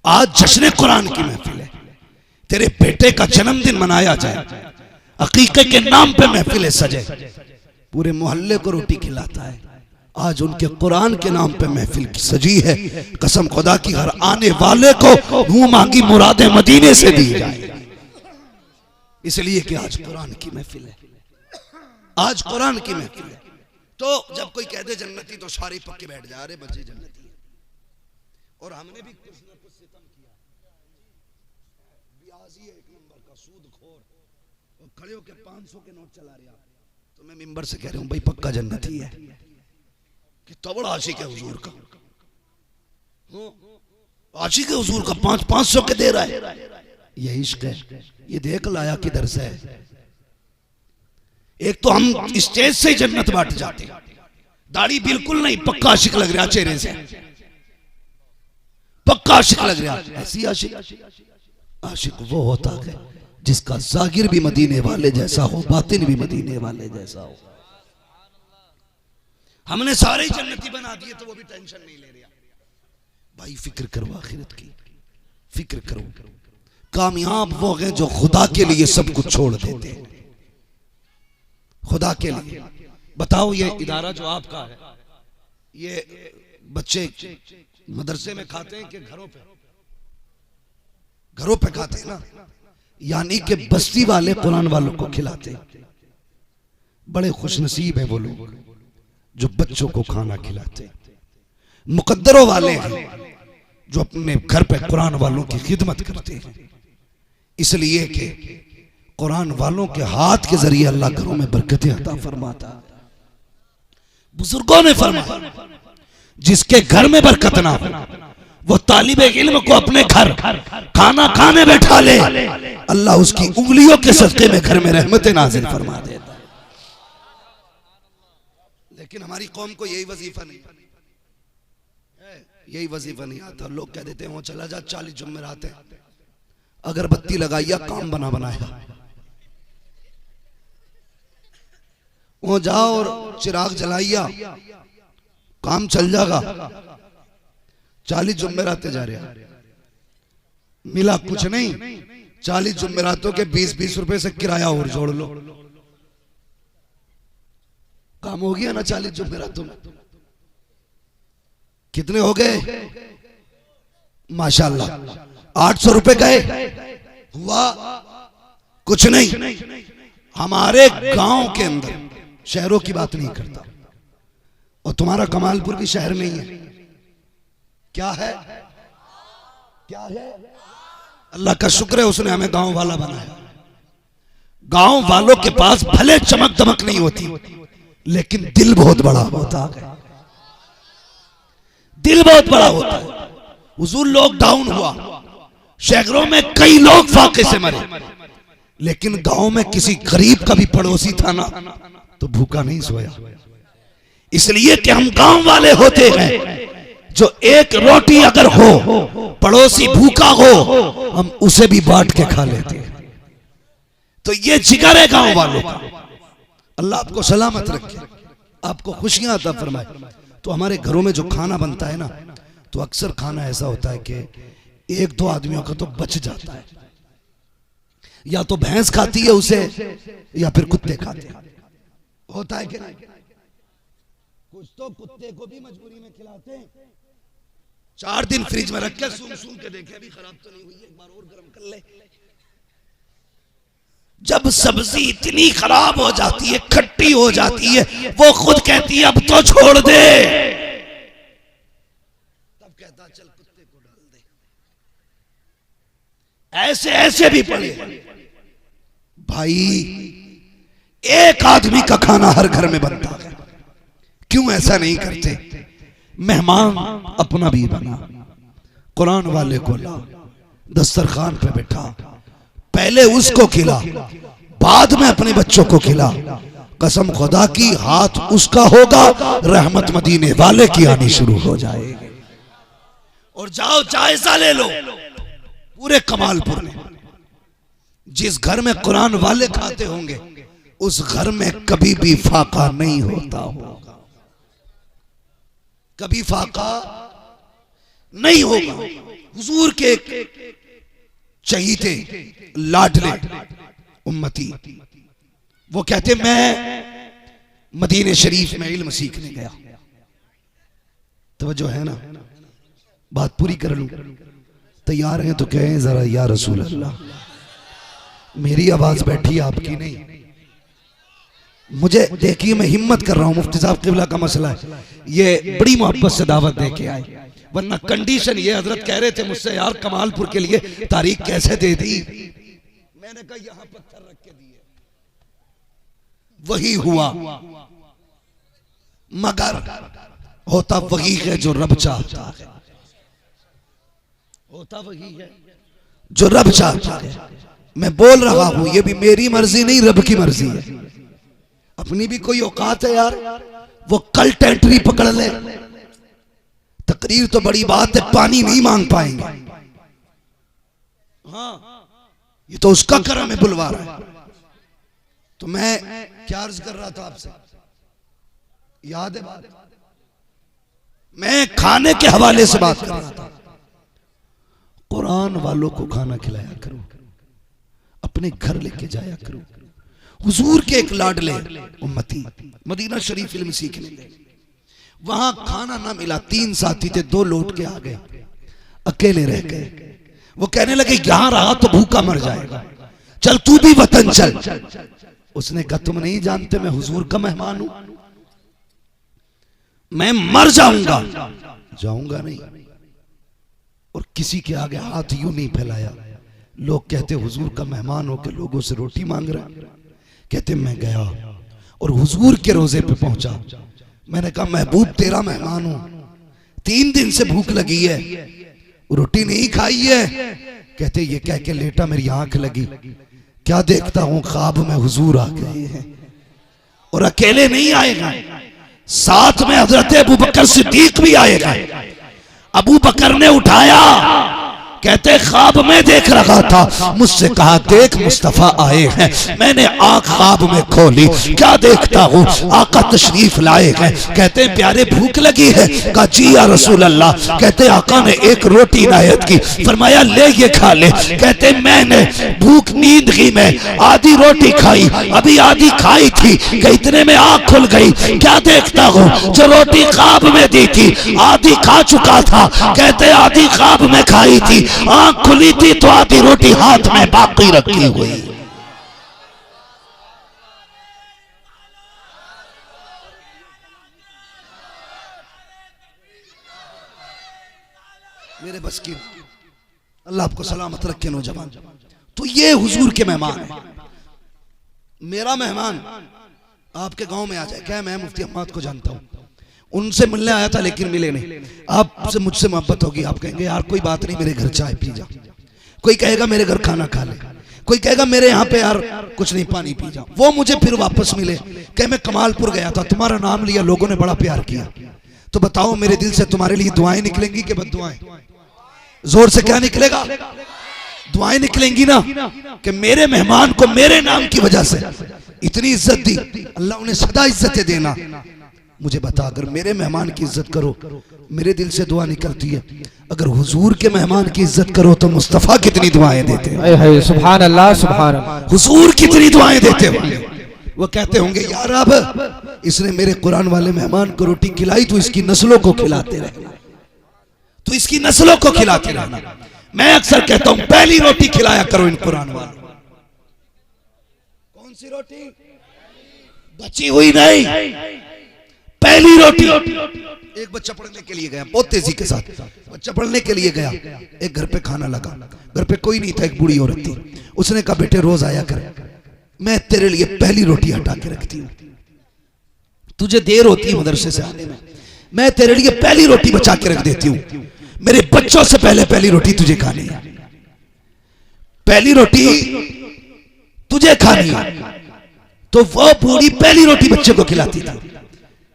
आज जश्न कुरान की महफिल है। तेरे बेटे का जन्मदिन मनाया जाए, अकीके के नाम पे महफिल सजे, पूरे मोहल्ले को रोटी खिलाता है। आज उनके कुरान के नाम पे महफिल सजी है। कसम खुदा की, हर आने वाले को मुंह मांगी मुरादें मदीने से दी जाए, इसलिए कि आज कुरान की महफिल है, आज कुरान की महफिल है। तो जब कोई कह दे जन्नती तो सारे पक्के बैठ जा, अरे बच्चे जन्नती है। और हमने भी कुछ ना कुछ सितम किया, ब्याजी एक नंबर का सूदखोर, और खड़े होकर 500 के नोट चला रहा, तो मैं मिंबर से कह रहा हूं भाई पक्का जन्नती है, कि तो बड़ा आशिक है हुजूर का, आशिक है हुजूर का, 500 के दे रहा है। ये इश्क है, ये देख लाया किधर से है। एक तो हम स्टेज से जन्नत बांट जाते, दाढ़ी बिल्कुल नहीं, पक्का आशिक लग रहा चेहरे से, पक्का आशिक लग रहा। ऐसी आशिक, आशिक वो होता है जिसका जाहिर भी मदीने वाले जैसा हो, बातिन भी मदीने वाले जैसा हो। हमने सारे ही जन्नती बना दिए तो वो भी टेंशन नहीं ले रहा। भाई फिक्र करो आखिरत की, फिक्र करो। कामयाब वो हैं जो खुदा के लिए सब कुछ छोड़ देते हैं, खुदा के लिए। बताओ ये इदारा जो आपका है, ये बच्चे मदरसे में खाते हैं कि घरों पे? घरों पे खाते हैं ना, यानी कि बस्ती वाले कुरान वालों को खिलाते हैं। बड़े खुशनसीब हैं वो लोग जो बच्चों को खाना खिलाते हैं। मुकद्दरों वाले हैं जो अपने घर पे कुरान वालों की खिदमत करते हैं, इसलिए कि कुरान वालों के हाथ के जरिए अल्लाह घरों में बरकतें अता फरमाता। बुजुर्गों ने फरमाया जिसके घर में बरकत ना हो वो तालिबे इल्म को अपने घर खाना खाने बैठा ले, अल्लाह उसकी उंगलियों के सदके में घर में रहमतें नाज़िल फरमा देता। लेकिन हमारी कौम को यही वजीफा नहीं, यही वजीफा नहीं आता। लोग कह देते हैं वो चला जा 40 जुम्मेरात है, अगरबत्ती लगाइया काम बना बनाया, वो जाओ और चिराग जलाइया काम चल जाएगा। 40 जुम्मेरातें जा रहा, मिला कुछ नहीं। 40 जुम्मेरातों के 20-20 रुपए से किराया और जोड़ लो, काम हो गया ना। 40 जुम्मेरातों में कितने हो गए? माशाल्लाह 800 रुपए गए, हुआ कुछ नहीं। हमारे गांव के अंदर, शहरों की बात नहीं करता, और तुम्हारा कमालपुर भी शहर नहीं है, क्या है? क्या है? अल्लाह का शुक्र है उसने हमें गांव वाला बनाया। गांव वालों के पास भले चमक दमक नहीं होती, लेकिन दिल बहुत बड़ा होता है, दिल बहुत बड़ा होता है। हुजूर लॉकडाउन हुआ, शहरों में कई लोग फाके से मरे, लेकिन गांव में किसी गरीब का भी पड़ोसी था ना तो भूखा नहीं सोया। इसलिए कि हम गांव वाले होते हैं जो एक रोटी अगर हो, पड़ोसी भूखा हो, हम उसे भी बांट के खा लेते हैं। तो ये जिगर है गांव वालों का। अल्लाह आपको सलामत रखे, आपको खुशियां अता फरमाए। तो हमारे घरों में जो खाना बनता है ना, तो अक्सर खाना ऐसा होता है कि 1-2 आदमियों का तो बच जाता है, या तो भैंस खाती है उसे, या फिर कुत्ते खाते हैं। होता है कि नहीं? कुछ तो कुत्ते को भी मजबूरी में खिलाते हैं। 4 दिन फ्रिज में रख के सूंघ के देखे अभी खराब तो नहीं हुई, एक बार और गर्म कर ले। जब सब्जी इतनी खराब हो जाती है, खट्टी हो जाती है, वो खुद कहती है अब तो छोड़ दे, तब कहता चल कुत्ते को डाल दे। ऐसे ऐसे भी पड़े भाई। एक आदमी का खाना हर घर में बनता है, क्यों ऐसा नहीं करते? मेहमान अपना भी बना, कुरान वाले को ला, दस्तरखान पे बैठा, पहले उसको खिला, बाद में अपने बच्चों को खिला। कसम खुदा की, हाथ उसका होगा, रहमत मदीने वाले की आनी शुरू हो जाएगी। और जाओ जायजा ले लो पूरे कमालपुर में, जिस घर में कुरान वाले खाते होंगे उस घर में कभी भी फाका नहीं होता होगा, कभी फाका नहीं होगा। हुजूर के चहीते लाडले उम्मती, वो कहते मैं मदीने शरीफ में इल्म सीखने गया। तवज्जो है ना, बात पूरी कर लूं, तैयार हैं तो कहें जरा या रसूल अल्लाह। मेरी आवाज बैठी, आपकी नहीं। मुझे देखिए, मैं हिम्मत कर रहा हूं, मुफ्ती साहब किबला का मसला है, ये बड़ी मोहब्बत से दावत दे के आए, वरना कंडीशन ये हजरत कह रहे थे मुझसे, यार कमालपुर के लिए तारीख कैसे दे दी। मैंने कहा यहां पत्थर रख के दिए, वही हुआ, मगर होता वही है जो रब चाहता है, होता वही है जो रब चाहता है। मैं बोल रहा हूं, ये भी मेरी मर्जी नहीं, रब की मर्जी है। अपनी भी कोई औकात है यार, वो कल टेंटरी पकड़ ले, तकरीर तो बड़ी बात है, पानी नहीं मांग पाएंगे। हाँ, ये तो उसका करम है, बुलवा रहा है। तो मैं क्या अर्ज कर रहा था आपसे, याद है बात? मैं खाने के हवाले से बात कर रहा था। कुरान वालों को खाना खिलाया करो, अपने घर लेके जाया करो। हुजूर के एक लाडले उम्मती मदीना शरीफ इल्म सीखने गए, वहां खाना ना मिला, 3 साथी थे, 2 लौट के आ गए, अकेले रह गए। वो कहने लगे यहां रहा तो भूखा मर जाएगा, चल तू भी वतन चल। उसने कहा तुम नहीं जानते मैं हुजूर का मेहमान हूं, मैं मर जाऊंगा, जाऊंगा नहीं। और किसी के आगे हाथ यूं नहीं फैलाया। लोग कहते हुजूर का मेहमान होकर लोगों से रोटी मांग रहा है। कहते मैं गया और हुजूर के रोजे पे पहुंचा। मैंने कहा महबूब तेरा मेहमान हूं, 3 दिन से भूख लगी है, रोटी नहीं खाई है। कहते ये कह के लेटा, मेरी आंख लगी, क्या देखता हूं ख्वाब में हुजूर आ गए हैं। और अकेले नहीं आएगा, साथ में हजरत अबू बकर सिद्दीक भी आएगा। अबू बकर ने उठाया, कहते ख्वाब में देख रहा था, मुझसे कहा देख मुस्तफा आए हैं। मैंने आंख ख्वाब में खोली, क्या देखता हूँ आका तशरीफ लाए हैं। कहते प्यारे भूख लगी है, कहा जी या रसूल अल्लाह। कहते आका ने एक रोटी इनायत की, फरमाया ले ये खा ले। कहते मैंने भूख नींद की में आधी रोटी खाई, अभी आधी खाई थी कि इतने में आंख खुल गई। क्या देखता हूँ जो रोटी ख्वाब में दी थी आधी खा चुका था। कहते आधी ख्वाब में खाई थी, आंख खुली थी तो आधी रोटी हाथ में बाकी रखी हुई। मेरे बस की, अल्लाह आपको सलामत रखे नौजवान। तो ये हुजूर के मेहमान है। मेरा मेहमान आपके गांव में आ जाए, क्या मैं मुफ्ती अहमद को जानता हूं, उनसे मिलने आया था लेकिन मिले नहीं। आपसे मुझसे मोहब्बत होगी, आप कहेंगे यार कोई बात नहीं, मेरे घर चाय पी जा। कोई कहेगा मेरे घर खाना खा ले, कोई कहेगा मेरे यहाँ पे यार कुछ नहीं पानी पी जा। वो मुझे फिर वापस मिले, कहे मैं कमालपुर गया था, तुम्हारा नाम लिया, लोगों ने बड़ा प्यार किया, तो बताओ मेरे दिल से तुम्हारे लिए दुआएं निकलेंगी कि बद्दुआएं? जोर से क्या निकलेगा? दुआएं निकलेंगी ना, कि मेरे मेहमान को मेरे नाम की वजह से इतनी इज्जत दी, अल्लाह उन्हें सदा इज्जतें देना। मुझे बता, अगर मेरे मेहमान की इज्जत करो मेरे दिल से दुआ निकलती है, अगर हुजूर के मेहमान की इज्जत करो तो मुस्तफा कितनी दुआएं देते हैं। सुभान अल्लाह, सुभान अल्लाह। हुजूर कितनी दुआएं देते होंगे। वो कहते होंगे यार अब इसने मेरे कुरान वाले मेहमान को रोटी खिलाई तो इसकी नस्लों को खिलाते रहना, तो इसकी नस्लों को खिलाते रहना। मैं अक्सर कहता हूं पहली रोटी खिलाया करो इन कुरान वालों। कौन सी रोटी? बची हुई नहीं, पहली रोटी। एक बच्चा पढ़ने के लिए गया, बहुत तेजी के साथ बच्चा पढ़ने के लिए गया, एक घर पे खाना लगा, घर पे कोई नहीं था, एक बूढ़ी औरत थी। उसने कहा बेटे रोज आया कर, मैं तेरे लिए पहली रोटी हटा के रखती हूँ, तुझे देर होती है मदरसे से आने में, मैं तेरे लिए पहली रोटी बचा के रख देती हूँ। मेरे बच्चों से पहले पहली रोटी तुझे खानी है, पहली रोटी तुझे खानी है। तो वो बूढ़ी पहली रोटी बच्चे को खिलाती थी।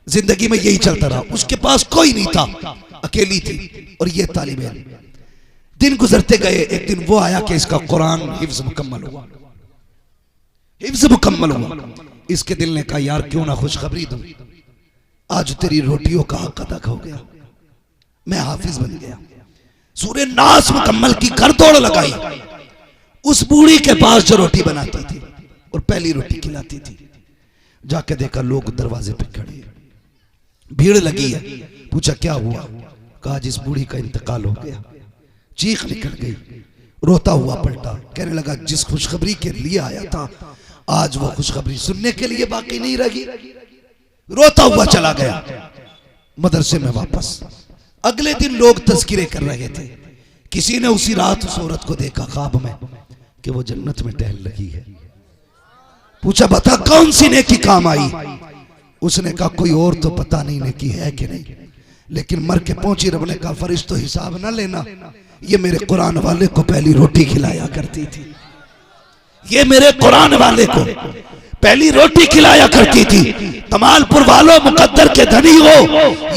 जिंदगी में यही चलता रहा। उसके पास कोई नहीं था, अकेली थी और ये तालिब इल्म। दिन गुजरते गए, एक दिन वो आया कि इसका कुरान हिफ्ज मुकम्मल हुआ, हिफ्ज मुकम्मल हुआ। इसके दिल ने कहा यार क्यों ना खुशखबरी दूं, आज तेरी रोटियों का हक अदा हो गया, मैं हाफिज बन गया। सूरे नास मुकम्मल की कर दौड़ लगाई उस बूढ़ी के पास जो रोटी बनाती थी और पहली रोटी खिलाती थी। जाके देखा लोग दरवाजे पे खड़े, भीड़ लगी है। पूछा क्या हुआ? कहा जिस बूढ़ी का इंतकाल हो गया। चीख निकल गई, रोता हुआ पलटा, कहने लगा जिस खुशखबरी के लिए आया था आज वो खुशखबरी सुनने के लिए बाकी नहीं रही। रोता हुआ चला गया मदरसे में वापस। अगले दिन लोग तज़किरे कर रहे थे। किसी ने उसी रात उस औरत को देखा ख्वाब में कि वो जन्नत में टहल लगी है। पूछा बता कौन सी नेकी काम आई? उसने कहा कोई और तो पता नहीं नेकी है कि नहीं, लेकिन मर के पहुंची। रब ने कहा फरिश्तों हिसाब ना लेना, ये मेरे कुरान वाले को पहली रोटी खिलाया करती थी, ये मेरे कुरान वाले को पहली रोटी खिलाया करती थी। कमालपुर वालों मुकद्दर के धनी हो,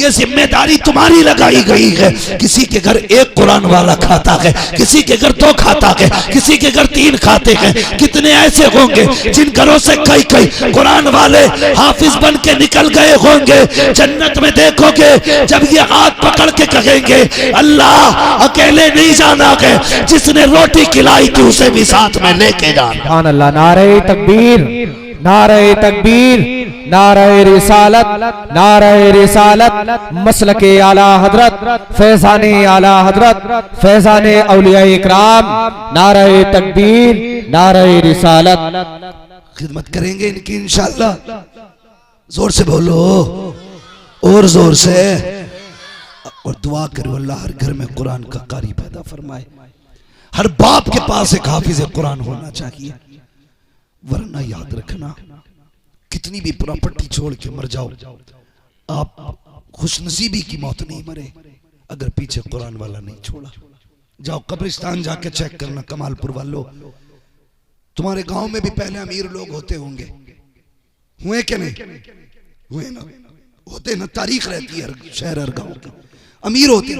ये जिम्मेदारी तुम्हारी लगाई गई है। किसी के घर एक कुरान वाला खाता है, किसी के घर दो खाता है, किसी के घर तीन खाते हैं। कितने ऐसे होंगे जिन घरों से कई कई कुरान वाले हाफिज बन के निकल गए होंगे। जन्नत में देखोगे जब ये हाथ पकड़ के कहेंगे अल्लाह अकेले नहीं जाना है, जिसने रोटी खिलाई थी उसे भी साथ में लेके जाना। सुभान अल्लाह। नारे तकबीर, नारे तकबीर, नारे रिसालत, नारे रिसालत, मसलके आला हजरत, फैजाने आला हजरत, फैजाने औलिया इकराम। नारे तकबीर, नारे रिसालत। खिदमत करेंगे इनकी इंशाअल्लाह। जोर से बोलो और जोर से, और दुआ करो अल्लाह हर घर में कुरान का कारी पैदा फरमाए। हर बाप के पास एक हाफिज कुरान होना चाहिए, वरना याद रखना कितनी भी प्रॉपर्टी छोड़ के मर जाओ, आप खुशनसीबी की मौत नहीं मरे अगर पीछे कुरान वाला नहीं छोड़ा। जाओ कब्रिस्तान जाके चेक करना कमालपुर वालों, तुम्हारे गांव में भी पहले अमीर लोग होते होंगे, हुए क्या नहीं हुए ना? होते ना, तारीख रहती है हर शहर हर गांव की, अमीर होते।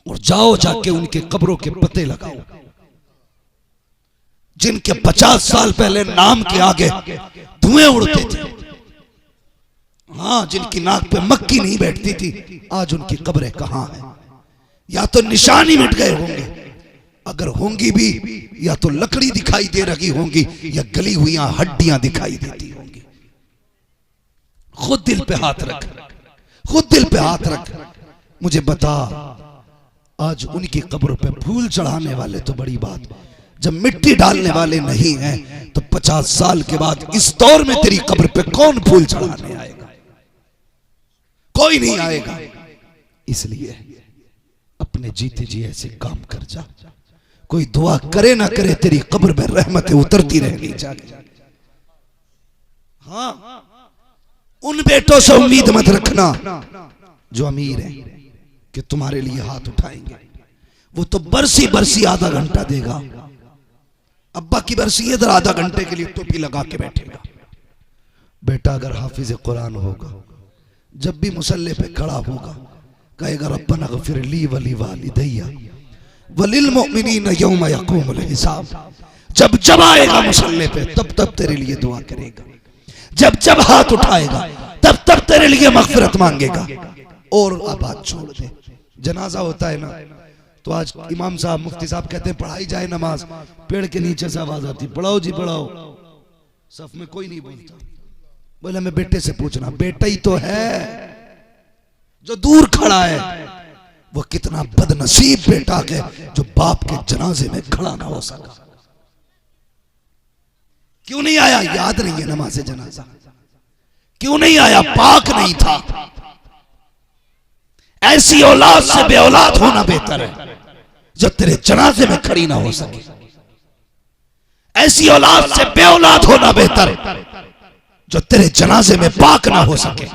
और जाओ जाके उनके कब्रों के पते लगाओ, जिनके 50 साल पहले नाम के आगे धुएं उड़ते थे, हाँ जिनकी नाक पे मक्खी नहीं बैठती थी, आज उनकी कब्रें कहां हैं? या तो निशानी मिट गए होंगे, अगर होंगी भी या तो लकड़ी दिखाई दे रही होंगी या गली हुई हड्डियां दिखाई देती होंगी। खुद दिल पे हाथ रख, खुद दिल पे हाथ रख। मुझे बता आज उनकी कब्र पे फूल चढ़ाने वाले तो बड़ी बात, जब मिट्टी डालने वाले नहीं हैं तो 50 साल के बाद इस दौर में तेरी कब्र पे कौन फूल चढ़ाने आएगा? कोई नहीं आएगा। इसलिए अपने जीते जी ऐसे काम कर जा, कोई दुआ करे ना करे तेरी कब्र में रहमतें उतरती रहनी चाहिए। हाँ, उन बेटों से उम्मीद मत रखना जो अमीर हैं कि तुम्हारे लिए हाथ उठाएंगे। वो तो बरसी बरसी आधा घंटा देगा, अब्बा की बरसी इधर आधा घंटे के लिए टोपी लगा के बैठेगा। बेटा अगर हाफिज कुरान होगा, जब भी मुसल्ले पे खड़ा होगा कहेगा रब्बना गफिर ली वली वालिदैया वलिल मुमिनीन यौम यक़ूमुल हिसाब। जब जब आएगा मुसल्ले पे तब तब तेरे लिए दुआ करेगा, जब जब हाथ उठाएगा तब तब तेरे लिए मगफिरत मांगेगा। और अब बात छोड़ दे, जनाजा होता है ना तो आज इमाम साहब मुफ्ती साहब कहते हैं पढ़ाई जाए नमाज, पेड़ के नीचे से आवाज आती पढ़ाओ जी पढ़ाओ, सफ में कोई नहीं बोलता। बोले मैं बेटे से पूछना, बेटा ही तो है जो दूर खड़ा है, वो कितना बदनसीब बेटा है जो बाप के जनाजे में खड़ा ना हो सका। क्यों नहीं आया? याद नहीं है नमाज जनाजा। क्यों नहीं आया? पाक नहीं था। ऐसी औलाद से बे औलाद होना बेहतर है जो तेरे जनाजे में खड़ी ना हो सके। ऐसी औलाद से बे औलाद होना बेहतर जो तेरे जनाजे में पाक ना हो सके,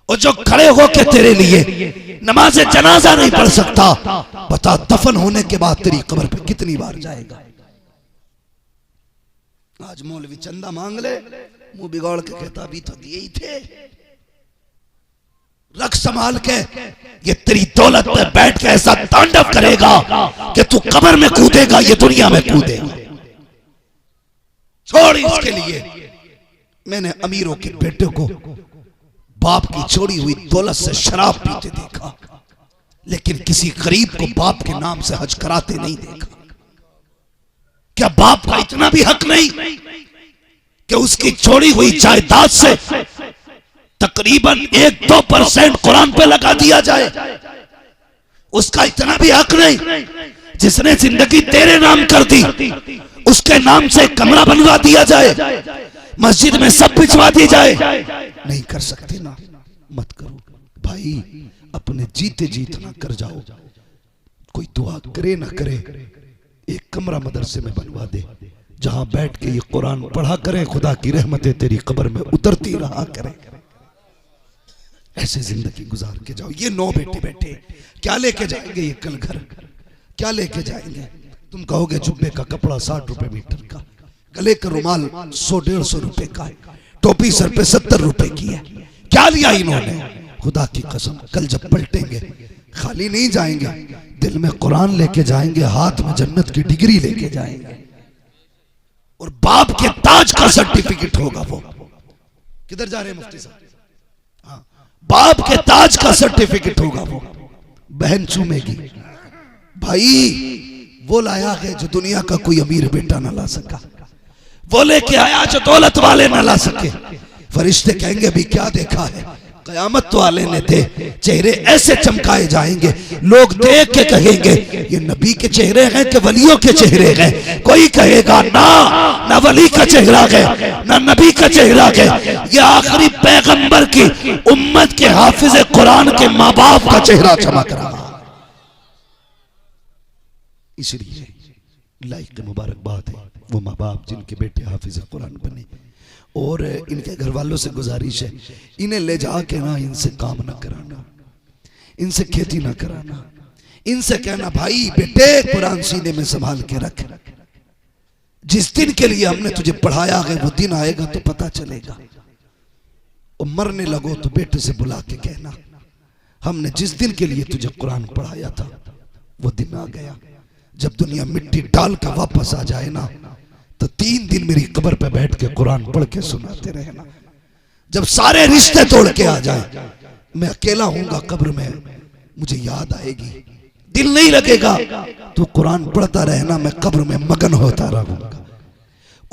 और जो खड़े होके तेरे लिए नमाज जनाजा नहीं पढ़ सकता, बता दफन होने के बाद तेरी कब्र पे कितनी बार जाएगा। आज मौलवी चंदा मांग ले, मुंह बिगाड़ के कहता अभी तो दिए ही थे। रख संभाल के, ये तेरी दौलत पे बैठ के ऐसा तांडव करेगा कि तू कब्र में कूदेगा, ये दुनिया में कूदेगा। छोड़ इसके लिए। मैंने अमीरों के बेटे को बाप की छोड़ी हुई दौलत से शराब पीते देखा, लेकिन किसी गरीब को बाप के नाम से हज कराते नहीं देखा। क्या बाप का इतना भी हक नहीं कि उसकी छोड़ी हुई जायदाद से तकरीबन 1-2% कुरान पे लगा दिया जाए? उसका इतना भी हक नहीं? जिसने जिंदगी तेरे नाम कर दी, उसके नाम से कमरा बनवा दिया जाए, मस्जिद में सब भिजवा दी जाए? नहीं कर सकते ना, मत करो भाई। अपने जीते जीत ना कर जाओ। कोई दुआ करे ना करे, एक कमरा मदरसे में बनवा दे, जहां बैठ के ये कुरान पढ़ा करें। खुदा की रहमतें तेरी कब्र में उतरती रहा करें। ऐसे जिंदगी गुजार के जाओ। ये 9 बेटे बैठे क्या लेके जाएंगे? ये कल घर क्या लेके जाएंगे? तुम कहोगे जुब्बे का कपड़ा 60 रुपए मीटर का, गले का रुमाल 100-150 रुपए का है, टोपी सर पे 70 रुपए की है। क्या लिया इन्होंने? खुदा की कसम कल जब पलटेंगे खाली नहीं जाएंगे, दिल में कुरान लेके जाएंगे, हाथ में जन्नत की डिग्री लेके जाएंगे, और बाप के ताज का सर्टिफिकेट होगा वो। किधर जा रहे हैं मुफ्ती साहब? हाँ, बाप के ताज का सर्टिफिकेट होगा वो। बहन चूमेगी। भाई वो लाया है जो दुनिया का कोई अमीर बेटा ना ला सका, वो लेके आया जो दौलत वाले ना ला सके। फरिश्ते कहेंगे अभी क्या देखा है? कयामत तो वाले ने थे, चेहरे ऐसे चमकाए जाएंगे, लोग देख के कहेंगे ये नबी के चेहरे हैं कि वलियों के चेहरे हैं? कोई कहेगा ना वली का चेहरा है ना नबी का चेहरा है, ये आखिरी पैगंबर की उम्मत के हाफिज कुरान के माँ बाप का चेहरा चमक रहा। इसलिए लाइक मुबारकबाद है वो माँ बाप जिनके बेटे हाफिज कुरान बने। और इनके घर वालों से गुजारिश है, इन्हें ले जाके ना इनसे काम ना कराना, इनसे खेती ना कराना, इनसे कहना भाई बेटे कुरान सीने में संभाल के रख, जिस दिन के लिए हमने तुझे पढ़ाया है वो दिन आएगा तो पता चलेगा। और मरने लगो तो बेटे से बुला के कहना हमने जिस दिन के लिए तुझे कुरान पढ़ाया था वो दिन आ गया। जब दुनिया मिट्टी डाल कर वापस आ जाए ना, तो 3 दिन मेरी कब्र पे बैठ के कुरान पढ़ के सुनाते रहना। जब सारे रिश्ते तोड़ के आ जाए, मैं अकेला हूंगा कब्र में, मुझे याद आएगी, दिल नहीं लगेगा, तो कुरान पढ़ता रहना, मैं कब्र में मगन होता रहूंगा।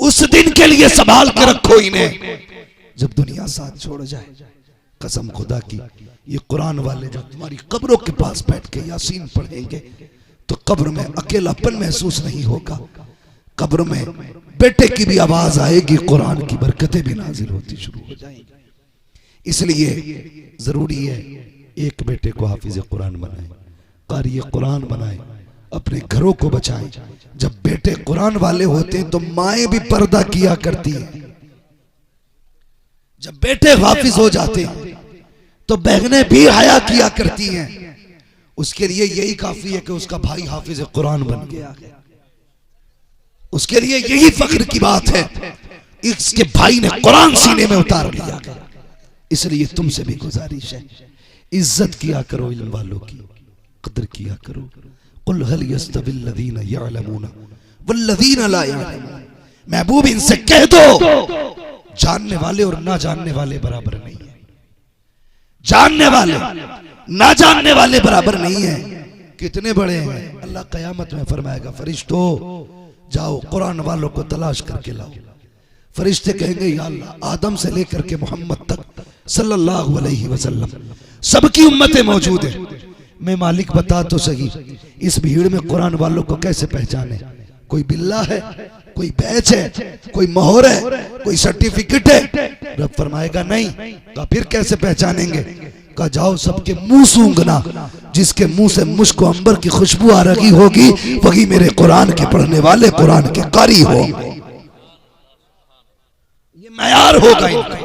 उस दिन के लिए संभाल के रखो इन्हें, जब दुनिया साथ छोड़ जाए। कसम खुदा की, ये कुरान वाले जो तुम्हारी कब्रों के पास बैठ के यासीन पढ़ेंगे तो कब्र में अकेलापन महसूस नहीं होगा। कब्र में बेटे की भी आवाज आएगी, कुरान की बरकतें भी नाजिल होती शुरू हो जाएंगी। इसलिए जरूरी है एक बेटे को हाफिज कुरान बनाए, कारी कुरान बनाए, अपने घरों को बचाएं। जब बेटे कुरान वाले होते हैं तो माएं भी पर्दा किया करती हैं। जब बेटे हाफिज हो जाते हैं तो बहनें भी हया किया करती हैं। उसके लिए यही काफी है कि उसका भाई हाफिज कुरान बन गया, उसके लिए यही फख्र की बात है इसके भाई ने कुरान सीने में उतार लिया। इसलिए तुमसे भी गुजारिश है, इज्जत किया करो इल्म वालों की, कदर किया करो। कुल हल यस्तविल लज़ीना यअलमून वल्लज़ीना ला यअलमून। महबूब इनसे कह दो जानने वाले और ना जानने वाले बराबर नहीं है। जानने वाले ना जानने वाले बराबर नहीं है। कितने बड़े हैं, अल्लाह कयामत में फरमाएगा फरिश्तों जाओ कुरान वालों को तलाश करके लाओ। फरिश्ते कहेंगे या अल्लाह आदम से लेकर के मोहम्मद तक सल्लल्लाहु अलैहि वसल्लम सबकी उम्मतें मौजूद है। मैं मालिक बता तो सही, इस भीड़ में कुरान वालों को कैसे पहचाने? कोई बिल्ला है, कोई बैच है, कोई मोहर है, कोई सर्टिफिकेट है? रब फरमाएगा नहीं। तो फिर कैसे पहचानेंगे? कहा जाओ सबके मुंह सूंघना, जिसके मुंह से मुश्क अंबर की खुशबू आ रही होगी वही मेरे कुरान के पढ़ने वाले, कुरान के कारी हो। ये मयार होगा इनका,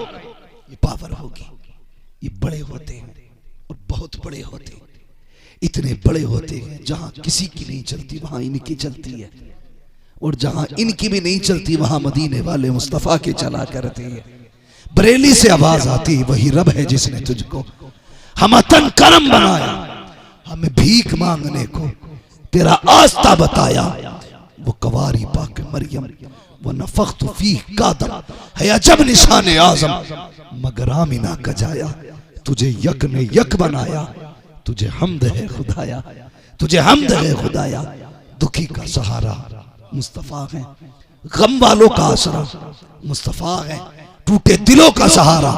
ये पावर होगी। ये बड़े होते हैं और बहुत बड़े होते हैं, इतने बड़े होते हैं, जहां किसी की नहीं चलती वहां इनकी चलती है, और जहां इनकी भी नहीं चलती वहां मदीने वाले मुस्तफा के चला करते हैं। बरेली से आवाज आती, वही रब है जिसने तुझको हमतन करम बनाया, हमें भीख मांगने को तेरा आस्था बताया। वो कवारी पाक मरियम वो नफख्त फीह कादम है अजब निशान आजम, मगर आमिना का जाया तुझे यक ने यक बनाया। तुझे हमद है खुदाया, तुझे हमद है खुदाया। दुखी का सहारा मुस्तफा है, गम वालों का आसरा मुस्तफा है, टूटे दिलों का सहारा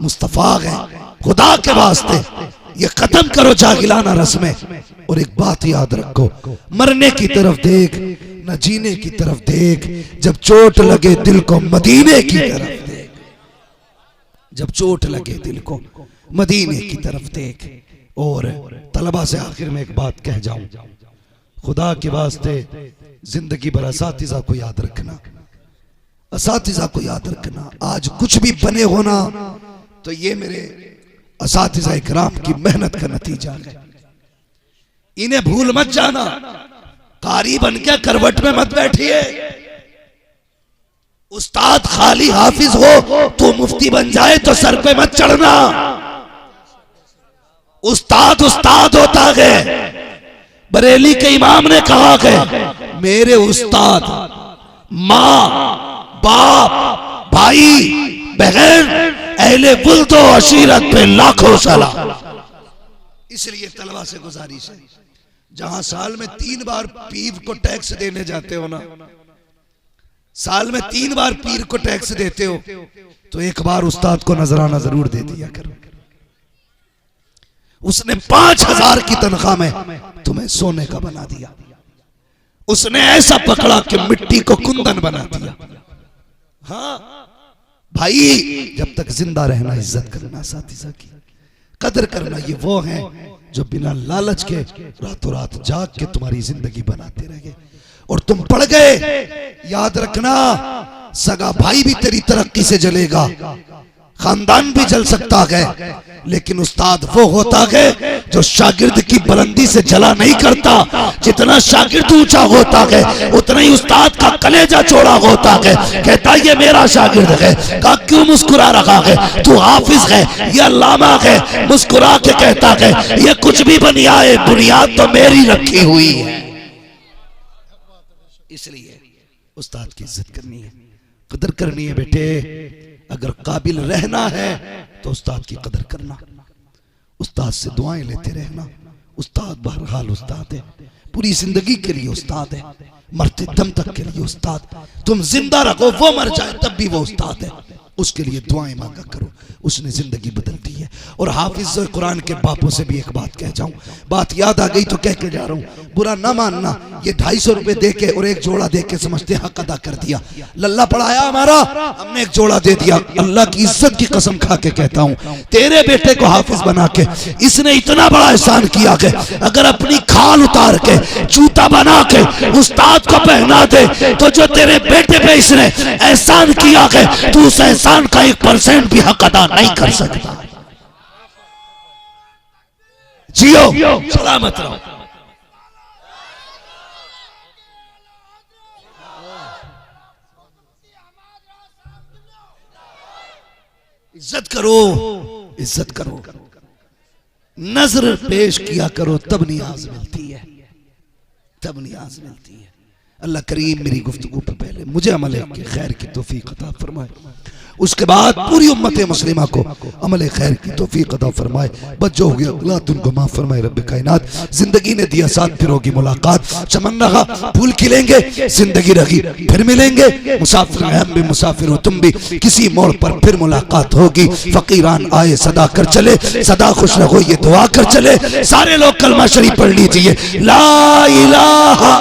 मुस्तफा है। खुदा के वास्ते ये खत्म करो जागिलाना रस्में, और एक बात याद रखो, मरने की तरफ देख न जीने की तरफ देख। जब चोट लगे दिल को मदीने की तरफ देख, जब चोट लगे दिल को मदीने की तरफ देख। और तलबा से आखिर में एक बात कह जाऊं, खुदा के वास्ते जिंदगी भर असातिज़ा को याद रखना, असातिज़ा को याद रखना। आज कुछ भी बने होना तो ये मेरे असातिज़ा इकराम की मेहनत का नतीजा है। इन्हें भूल मत जाना, कारी बन के करवट में मत बैठिए। उस्ताद खाली हाफिज हो तो मुफ्ती बन जाए तो सर पे मत चढ़ना। उस्ताद उस्ताद होता है। बरेली के इमाम ने कहा है, मेरे उस्ताद माँ बाप भाई बहन अहले बुल्दो अशीरत पे लाखों सलाम। इसलिए तलबा से गुजारिश है, जहां साल में 3 बार पीर को टैक्स देने जाते हो ना, साल में 3 बार पीर को टैक्स देते हो, तो एक बार उस्ताद को नजराना जरूर दे दिया करो। उसने 5000 की तनख्वाह में तुम्हें सोने का बना दिया, उसने ऐसा पकड़ा कि मिट्टी को कुंदन बना दिया। हाँ भाई, जब तक जिंदा रहना इज्जत करना, साथीज़ा की कदर करना, ये वो हैं जो बिना लालच के रातों रात जाग के तुम्हारी जिंदगी बनाते रहे और तुम पड़ गए। याद रखना, सगा भाई भी तेरी तरक्की से जलेगा, खानदान भी जल सकता है, लेकिन उस्ताद वो होता है जो शागिर्द की बुलंदी से जला नहीं करता। जितना शागिर्द ऊंचा होता है उतना ही उस्ताद का कलेजा चौड़ा होता है। कहता ये मेरा शागिर्द है, कहा क्यों मुस्कुरा रहा है, तू हाफिज है, ये अल्लामा है। मुस्कुरा के कहता है ये कुछ भी बन आए, बुनियाद तो मेरी रखी हुई है। इसलिए उस्ताद की इज्जत करनी है, कदर करनी है बेटे। अगर काबिल रहना है तो उस्ताद की कदर करना, उस्ताद से दुआएं लेते रहना। उस्ताद बहरहाल उस्ताद है, पूरी जिंदगी के लिए उस्ताद है, मरते दम तक के लिए उस्ताद। तुम जिंदा रखो, वो मर जाए तब भी वो उस्ताद है, उसके लिए दुआएं मांगा करो, उसने जिंदगी बदल दी है। और हाफिज कुरान के बापों से भी एक बात कह जाऊं, बात याद आ गई तो कह के जा रहा हूं, बुरा ना मानना। ये 250 रुपए दे के और एक जोड़ा दे के समझते हक अदा कर दिया, लल्ला पढ़ाया हमारा, हमने एक जोड़ा दे दिया। अल्लाह की इज्जत की कसम खा के कहता हूं, तेरे बेटे को हाफिज बना के इसने इतना बड़ा एहसान किया कि अगर अपनी खाल उतार के जूता बना के उस्ताद को पहना दे तो जो तेरे बेटे पे इसने एहसान किया है, तू उस एहसान का 1% भी हक अदा नहीं कर सकता। जियो, सलामत रहो। इज्जत करो, इज्जत करो, नजर पेश किया करो, तब नियाज मिलती है, तब नियाज मिलती है। अल्लाह करीम मेरी गुफ्तगू पर पहले मुझे अमल के खैर की तौफीक अता फरमाए, उसके बाद पूरी उम्मत मुस्लिमा को अमल खैर की तौफीक अता फरमाए। बच जो हो गया अल्लाह उनको माफ फरमाए। रब्बे कायनात, जिंदगी ने दिया साथ, फिर होगी मुलाकात। चमन रहा फूल खिलेंगे, जिंदगी रही फिर मिलेंगे। मुसाफिर हैं हम भी, मुसाफिर हो तुम भी, किसी मोड़ पर फिर मुलाकात होगी। फकीरान आए सदा कर चले, सदा खुश रहो ये दुआ कर चले। सारे लोग कलमा शरीफ पढ़ लीजिए, ला इलाहा